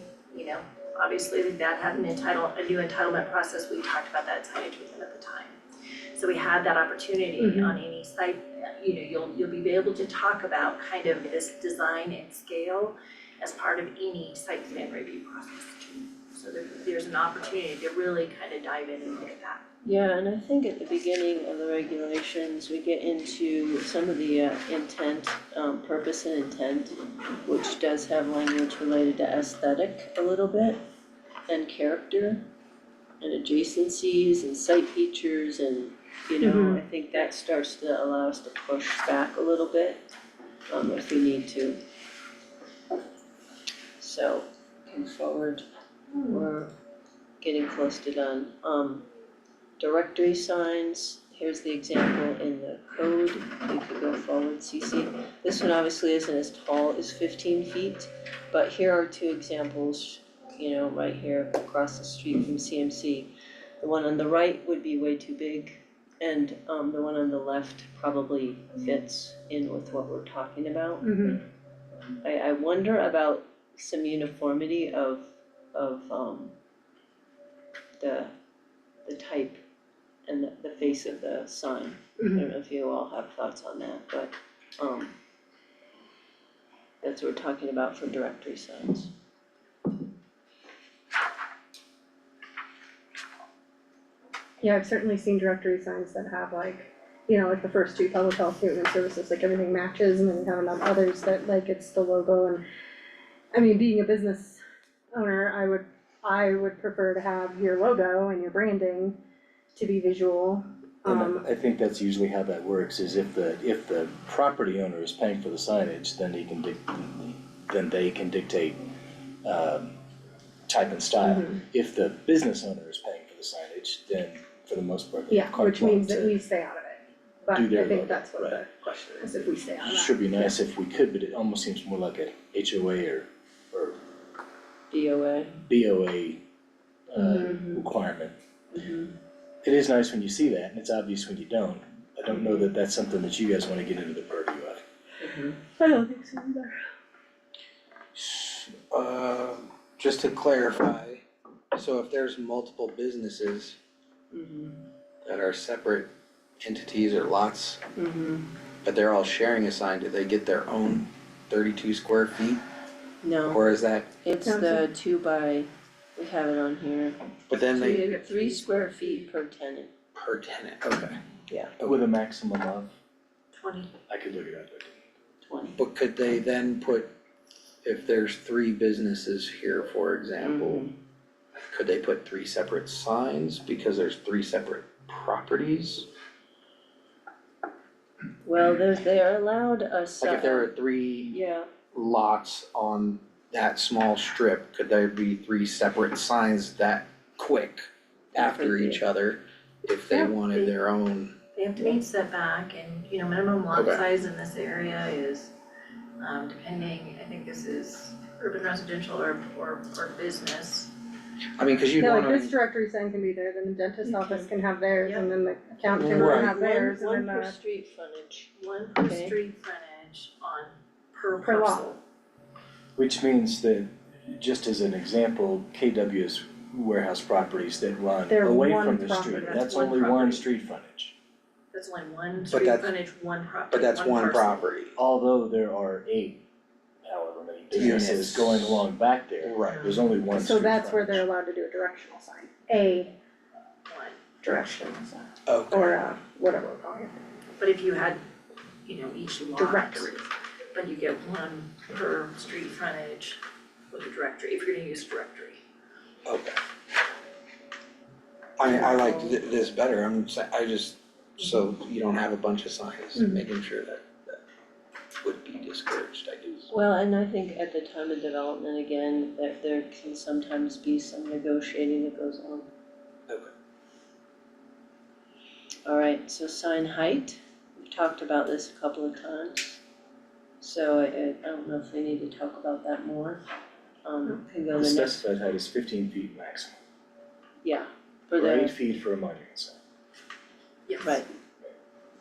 obviously that had a new entitlement process, we talked about that signage with them at the time. So we had that opportunity on any site, you'll be able to talk about kind of this design and scale as part of any site plan review process too. So there's an opportunity to really kind of dive in and look at that. Yeah, and I think at the beginning of the regulations, we get into some of the intent, purpose and intent, which does have language related to aesthetic a little bit, and character, and adjacencies and site features and, I think that starts to allow us to push back a little bit, if we need to. So, looking forward, we're getting close to done. Directory signs, here's the example in the code, you could go forward, CC. This one obviously isn't as tall as 15 feet, but here are 2 examples, right here across the street from CMC. The one on the right would be way too big, and the one on the left probably fits in with what we're talking about. I wonder about some uniformity of the type and the face of the sign. I don't know if you all have thoughts on that, but that's what we're talking about for directory signs. Yeah, I've certainly seen directory signs that have like, you know, like the first two, public health, human services, like everything matches, and then you have enough others that like it's the logo and. I mean, being a business owner, I would prefer to have your logo and your branding to be visual. And I think that's usually how that works, is if the property owner is paying for the signage, then they can dictate, type and style. If the business owner is paying for the signage, then for the most part, they Yeah, have carte which means blanche that to- we stay out of it, but do their I think logo, that's what the right. question is, if we stay out of that. Should be nice if we could, but it almost seems more like a HOA or DOA. BOA, requirement. It is nice when you see that, and it's obvious when you don't. I don't know that that's something that you guys wanna get into the purview of. I don't think so either. Just to clarify, so if there's multiple businesses that are separate entities or lots, but they're all sharing a sign, do they get their own 32 square feet? No, Or is that, it's No, the 2 by, we have it on here, but then they, 3 square feet per tenant. per tenant, okay. With a maximum of, 20. I could look it up, but 20. But could they then put, if there's 3 businesses here, for example, could they put 3 separate signs because there's 3 separate properties? Well, they are allowed a Like if there are 3 yeah, lots on that small strip, could there be 3 separate signs that quick after each other if they Yeah, wanted their own? They have to meet setback and, you know, minimum lot Okay. size in this area is, depending, I think this is urban residential or business. I mean, cause you'd Yeah, like wanna, this directory sign can be there, then the dentist office can have theirs, Yeah. and then the accountant Right. can have theirs, and one then per the. street frontage. One per Okay. street frontage on per Per lot. parcel. which means that, just as an example, KW's warehouse properties that run They're away one from the property. street, That's that's one only one property. street frontage. That's only one But street that's- frontage, one property, but that's one parcel. property. Although there are 8, however many businesses Units. going along back there, Right. there's only one street So that's where frontage. they're allowed to do a directional sign, a One. directional sign, Okay. or whatever we're calling it. But if you had, you know, each lot, Direct. but you get one per street frontage with a directory, if you're gonna use a directory. Okay. I like this better, I just, so you don't have a bunch of signs, making sure that would be discouraged, I guess. Well, and I think at the time of development, again, that there can sometimes be some negotiating that goes on. Okay. Alright, so sign height, we've talked about this a couple of times. So I don't know if we need to talk about that more. Can go The the next, specified height is 15 feet maximum, yeah, for or 8 the, feet for a monument sign. Yes. right.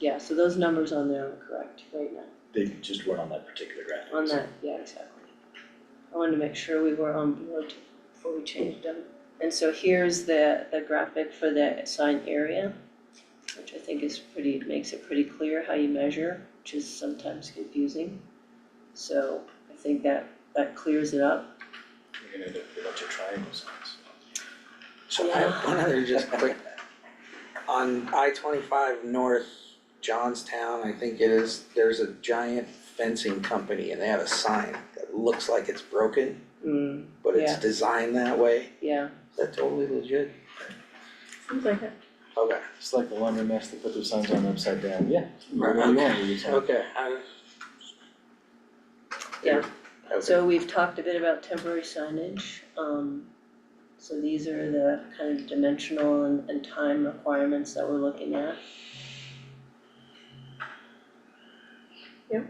Yeah, so those numbers on there are correct right now, They just weren't on that particular graphic. on that, yeah, exactly. I wanted to make sure we were on board before we changed them. And so here's the graphic for the sign area, which I think is makes it pretty clear how you measure, which is sometimes confusing. So I think that clears it up. You're gonna end up with a bunch of triangle signs. So I have one other just quick, on I-25 North Johnstown, I think it is, there's a giant fencing company and they have a sign that looks like it's broken, but it's Yeah. designed that way. Yeah, Is that totally legit? Seems like it. Okay, It's like the laundromat that put their signs on upside down, yeah. Right, Whatever you want with your sign. okay, Yeah. Okay. so we've talked a bit about temporary signage. So these are the kind of dimensional and time requirements that we're looking at. Yep.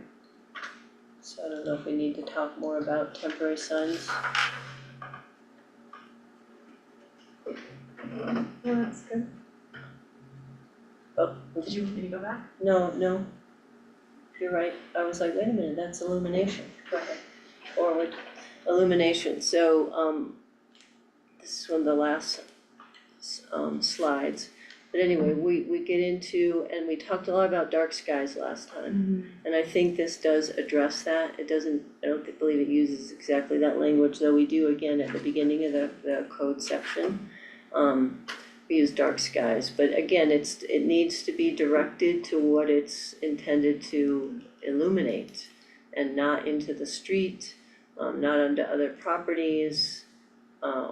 So I don't know if we need to talk more about temporary signs. Well, that's good. Oh, Did you want me to go back? no. You're right, I was like, wait a minute, that's illumination. Go ahead. Or what, illumination, so, this is one of the last, slides. But anyway, we get into, and we talked a lot about dark skies last time. And I think this does address that, I don't believe it uses exactly that language, though we do again at the beginning of the code section. we use dark skies, but again, it needs to be directed to what it's intended to illuminate and not into the street, not onto other properties,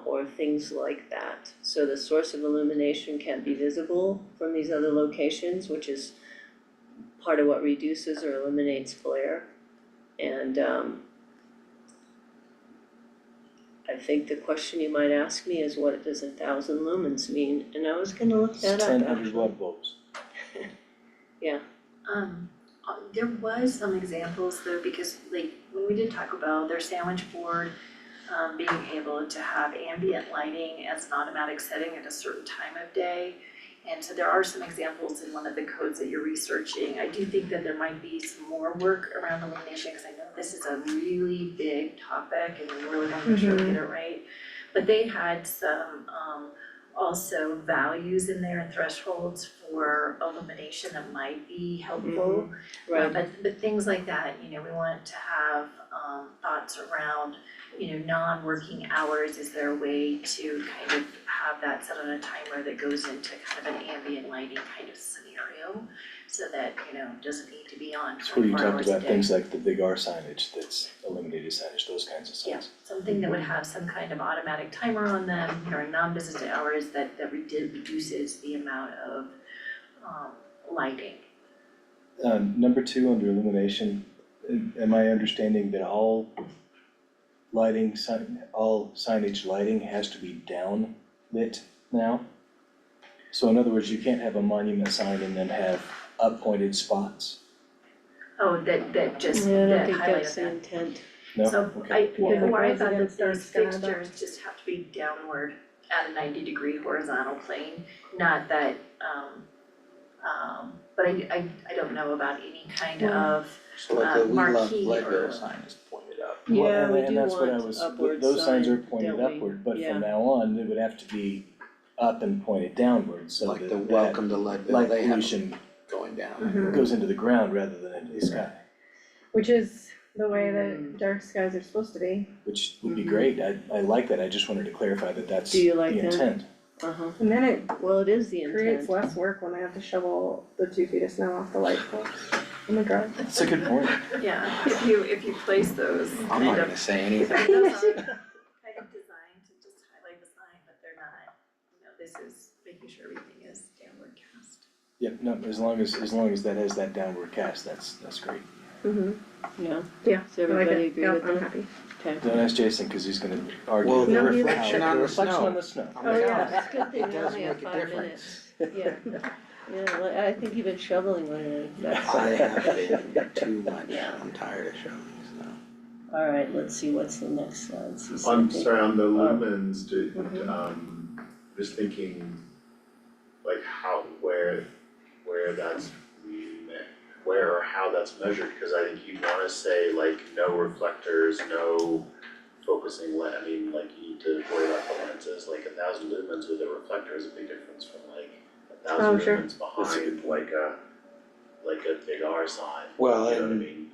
or things like that. So the source of illumination can't be visible from these other locations, which is part of what reduces or eliminates glare. And I think the question you might ask me is, what does 1,000 lumens mean? And I was gonna look It's that up 1,000 actually. watt bulbs. There was some examples though, because like when we did Taco Bell, their sandwich board, being able to have ambient lighting as an automatic setting at a certain time of day. And so there are some examples in one of the codes that you're researching. I do think that there might be some more work around illumination, because I know this is a really big topic and we really wanna make sure we get it right. But they had some also values in there and thresholds for illumination that might be helpful. Right, But things like that, you know, we want to have thoughts around, you know, non-working hours. Is there a way to kind of have that set on a timer that goes into kind of an ambient lighting kind of scenario? So that, you know, doesn't need to be on It's where you 24 talked hours a about day. things like the big R signage that's illuminated signage, those kinds of Yeah, signs. something that would have some kind of automatic timer on them during non-business hours that reduces the amount of lighting. Number 2, under illumination, am I understanding that all signage lighting has to be downlit now? So in other words, you can't have a monument sign and then have up-pointed spots? Oh, that just, yeah, I don't that think highlight that's the intent. No? So Okay. before I Yeah. thought that Against those dark sky, but- fixtures just have to be downward at a 90-degree horizontal plane, not that, but I don't know about any kind of, So like the We Love marquee Leadville or- sign is pointed up. Well, Yeah, we and do that's what I want was, upward those signs are sign, pointed don't we? upward, but Yeah. from now on, it would have to be up and pointed downward, so Like that the that Welcome to Leadville, light they have pollution going down. Mhm. goes into the ground rather than into the sky, Which is the way that dark skies are supposed to be. which would be great, I like that, I just wanted to clarify that that's Do the you like that? intent. And then it Well, it is the creates intent. less work when they have to shovel the 2 feet of snow off the light poles. Oh my god. That's a good point. yeah, if you place those I'm kind not of, gonna say anything. those are kind of designed to just highlight the sign, but they're not, you know, this is making sure everything is downward cast. Yep, no, as long as that has that downward cast, that's great. Yeah, Yeah, does I like everybody it. agree Yeah, with I'm that? happy. Okay. Don't ask Jason, cause he's gonna argue. Well, the No, he's- reflection on the Reflection snow. on the snow. on Oh, the yeah. ground, It's a good thing It we does only have make a 5 difference. minutes. Yeah, well, I think you've been shoveling lately, that's, I have been too much, Yeah. I'm tired of shoveling snow. alright, let's see, what's the next slide, see I'm something. sorry, on the Oh. lumens, Mhm. just thinking like where that's where or how that's measured, cause I think you'd wanna say like no reflectors, no focusing I mean, like you need to worry about the lenses, like 1,000 lumens with a reflector is a big difference from like 1,000 Oh, sure. lumens That's a good behind like a big R sign, Well, you know what I and mean,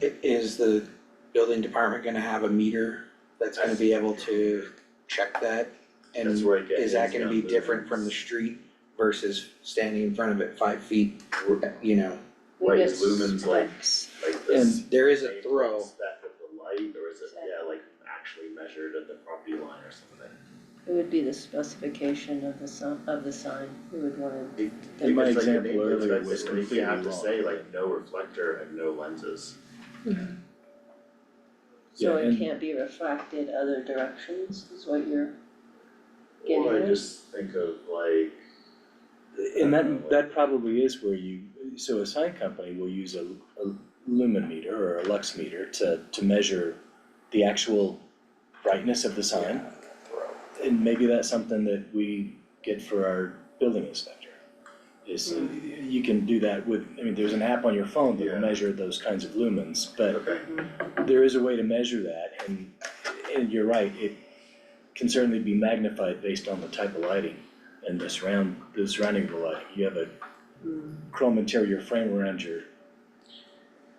like. is the building department gonna have a meter that's gonna be able to check that? And That's where I get is that easy gonna on be different from the lumens. street versus standing in front of it 5 feet, you know? Right, We is get lumens like specs. this And there is a same throw. spec of the light, or is it, yeah, like actually measured at the property line or something? It would be the specification of the sign, we would wanna, And my Because, like, example maybe it's earlier like was this, completely you have to wrong. say like no reflector and no lenses. so Yeah, it and- can't be refracted other directions, is what you're getting Or I at? just think of like, And that probably is where so a sign company will use a lumen meter or a lux meter to measure the actual brightness of the sign. And maybe that's something that we get for our building inspector. Is you can do that with, I mean, there's an app on your phone that Yeah. will measure those kinds of lumens, but okay, there is a way to measure that, and you're right, it can certainly be magnified based on the type of lighting and the surrounding of the lighting. You have a chrome interior frame around your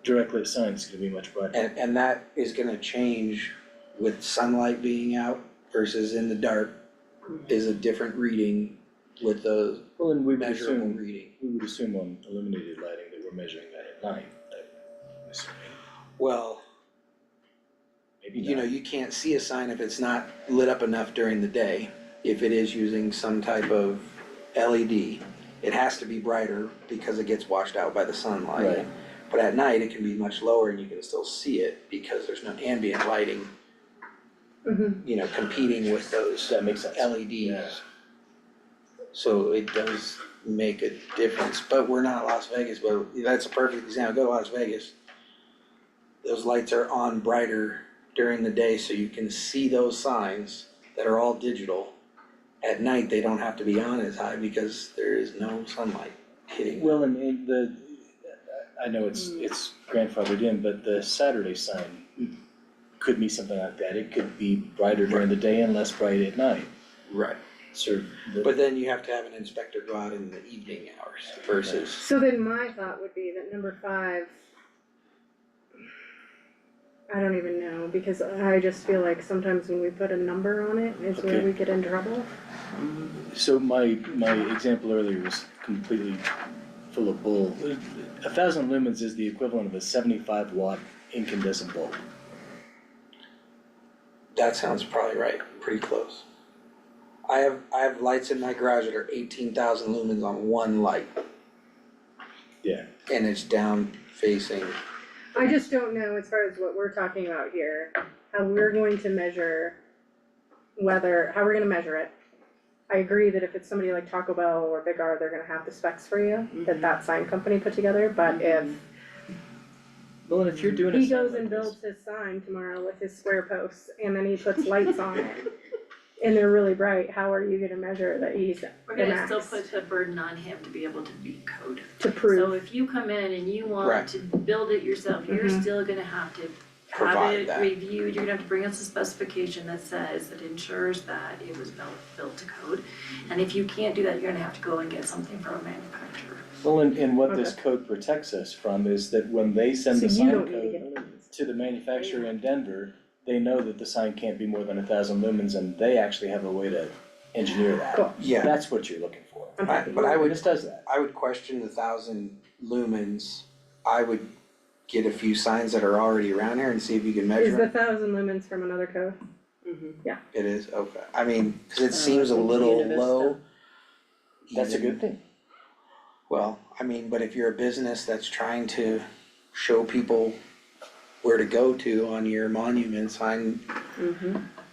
direct lit sign, it's gonna be much brighter. And that is gonna change with sunlight being out versus in the dark is a different reading with a Well, and we would measurable assume, reading. on illuminated lighting that we're measuring that at night, I'm assuming, Well, maybe you know, not. you can't see a sign if it's not lit up enough during the day. If it is using some type of LED, it has to be brighter because it gets washed out by the sunlight. Right. But at night, it can be much lower and you can still see it because there's no ambient lighting, you know, competing with those That makes sense. LEDs. Yeah. So it does make a difference, but we're not Las Vegas, but that's a perfect example, go to Las Vegas. Those lights are on brighter during the day, so you can see those signs that are all digital. At night, they don't have to be on as high because there is no sunlight hitting them. Well, and I know it's grandfathered in, but the Saturday sign could be something like that. It could be brighter during the day and less bright at night. Right, So, but then you have to have an inspector go out in the evening hours versus, So then my thought would be that number 5, I don't even know, because I just feel like sometimes when we put a number on it is where Okay. we get in trouble. so my example earlier was completely full of bull. 1,000 lumens is the equivalent of a 75-watt incandescent bulb. that sounds probably right, pretty close. I have lights in my garage that are 18,000 lumens on one light. Yeah. And it's down facing, I just don't know, as far as what we're talking about here, how we're going to measure how we're gonna measure it. I agree that if it's somebody like Taco Bell or Big R, they're gonna have the specs for you, that sign company put together, but if Well, and if you're doing a he sign goes like and this- builds his sign tomorrow with his square posts, and then he puts lights on it, and they're really bright, how are you gonna measure that he's We're the gonna still max put the burden on him to be able to beat code. to So prove? if you come in and you Right. want to build it yourself, you're Mhm. still gonna have to have Provide it that. reviewed, you're gonna have to bring us a specification that says, that ensures that it was built to code. And if you can't do that, you're gonna have to go and get something from a manufacturer. Well, and what this code protects us from is that when they send the So you sign don't need to code get lumens. to the manufacturer in Denver, they know that the sign can't be more than 1,000 lumens, and they actually have a way to engineer that. Cool. yeah, That's what you're looking for. I'm happy. but I would, This does that. I would question the 1,000 lumens. I would get a few signs that are already around here and see if you can measure Is the them. 1,000 lumens from another code? It is, okay, I mean, cause it Oh, seems a I think little Univista. low. That's a even- good thing. Well, I mean, but if you're a business that's trying to show people where to go to on your monument sign,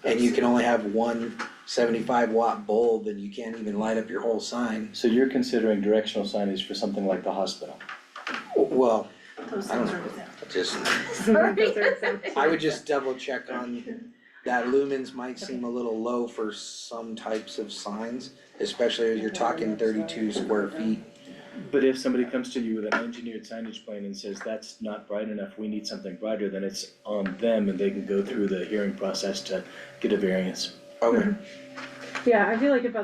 and you can only have one 75-watt bulb and you can't even light up your whole sign, So you're considering directional signage for something like the hospital? well, Those I don't things know. are exempt. just, Those are exempt. I would just double check on, that lumens might seem a little low for some types of signs, especially if you're talking 32 square feet. But if somebody comes to you with an engineered signage plan and says, that's not bright enough, we need something brighter, then it's on them and they can go through the hearing process to get a variance. Okay, Yeah, I feel like if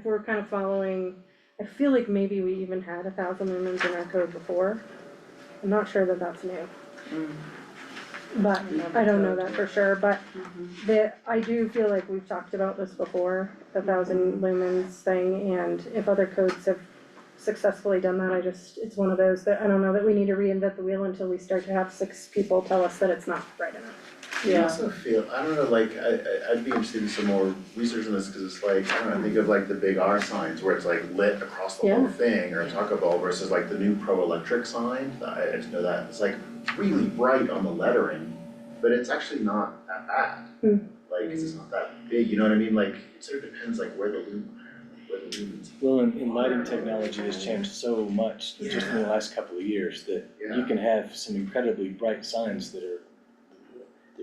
we're kind of following, I feel like maybe we even had 1,000 lumens in our code before. I'm not sure that that's new. But I don't know that for sure, but I do feel like we've talked about this before, the 1,000 lumens thing, and if other codes have successfully done that, it's one of those that I don't know that we need to reinvent the wheel until we start to have 6 people tell us that it's not bright enough. I also feel, I don't know, like, I'd be interested in some more research on this, cause it's like, I don't know, think of like the big R signs where it's like lit across the whole Yeah. thing, or Taco Bell versus like the new Pro Electric sign, I just know that, it's like really bright on the lettering, but it's actually not that bad. Like, 'cause it's not that big, you know what I mean, like, it sort of depends like where the lumens. Well, and lighting technology has changed so much just in the last couple of years that you can have some incredibly bright signs that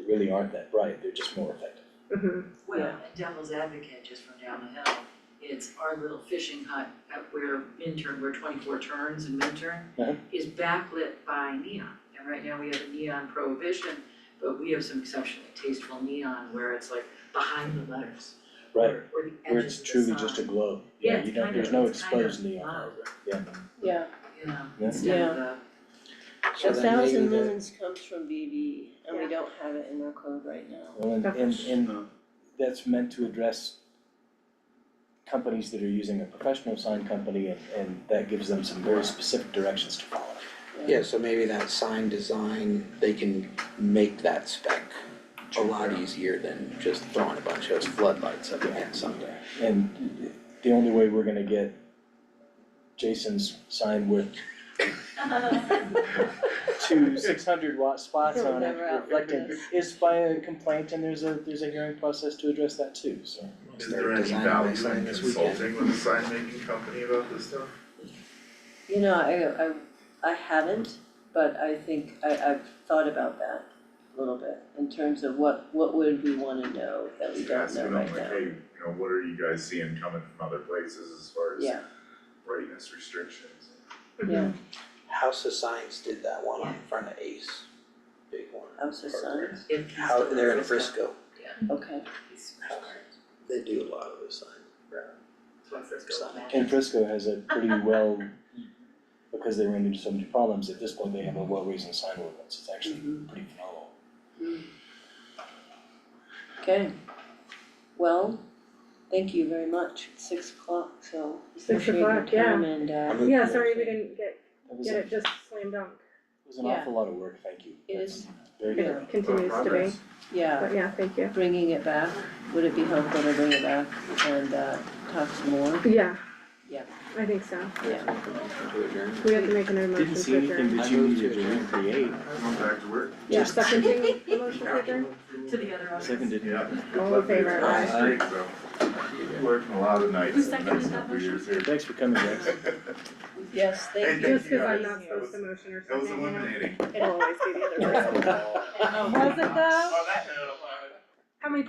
really aren't that bright, they're just more effective. Well, and devil's advocate, just from down the hill, it's our little fishing hut at where Minturn, where 24 turns in Minturn, Uh-huh. is backlit by neon. And right now we have a neon prohibition, but we have some exceptionally tasteful neon where it's like behind the letters. Right, Or the where edges it's of the truly sign. just a glow. Yeah, You it's don't, kind there's of- no it's kind of exposed neon loud. over it, yeah. Yeah, Yeah, Yeah. instead of the. so a then maybe 1,000 the, lumens comes from BB, and we don't have it in our code right now. Well, and that's meant to address companies that are using a professional sign company and that gives them some very specific directions to follow. Yeah, so maybe that sign design, they can make that spec a lot easier than just throwing a bunch of floodlights up against something. And the only way we're gonna get Jason's sign with two 600-watt spots He'll on it never outlive reflecting this. is by a complaint, and there's a hearing process to address that too, so. Is there any Design my value sign in this weekend. consulting with a sign making company about this stuff? You know, I haven't, but I think I've thought about that a little bit in terms of what would we wanna know that we Just don't asking know them right like, now. hey, what are you guys seeing coming from other places as far as Yeah, brightness restrictions? yeah, House of Science did that one on front of Ace, big one. House of Science, If he's How, still they're in Frisco, okay, He's they do a lot of the signs. And Frisco has a pretty well, because they ran into so many problems, at this point, they have a well-reasoned sign ordinance, it's actually pretty phenomenal. okay. Well, thank you very much, it's 6:00, so 6 appreciate your o'clock, yeah. time and Yeah, sorry we didn't get That was it a, just slam dunk. it was an Yeah. awful lot of work, thank you. it is, Very good. It continues to be, yeah, but yeah, thank you. bringing it back, would it be helpful to bring it back and talk some more? Yeah. Yeah. I think so. Yeah. To adjourn. We have to make an motion Didn't see to anything adjourn. that you needed to recreate. Going back to work? Yeah, Just- seconding the motion to adjourn, To the other office. Seconded. Yeah. all in favor? That's great, so, working a lot of nights Who in the seconded next that couple of motion? years here. Thanks for coming, guys. Yes, Hey, thank you. thank Just cause I'm guys. not supposed to motion or That was something, you know? illuminating. It'll always be the other person. Oh. Was it though? On that note, How many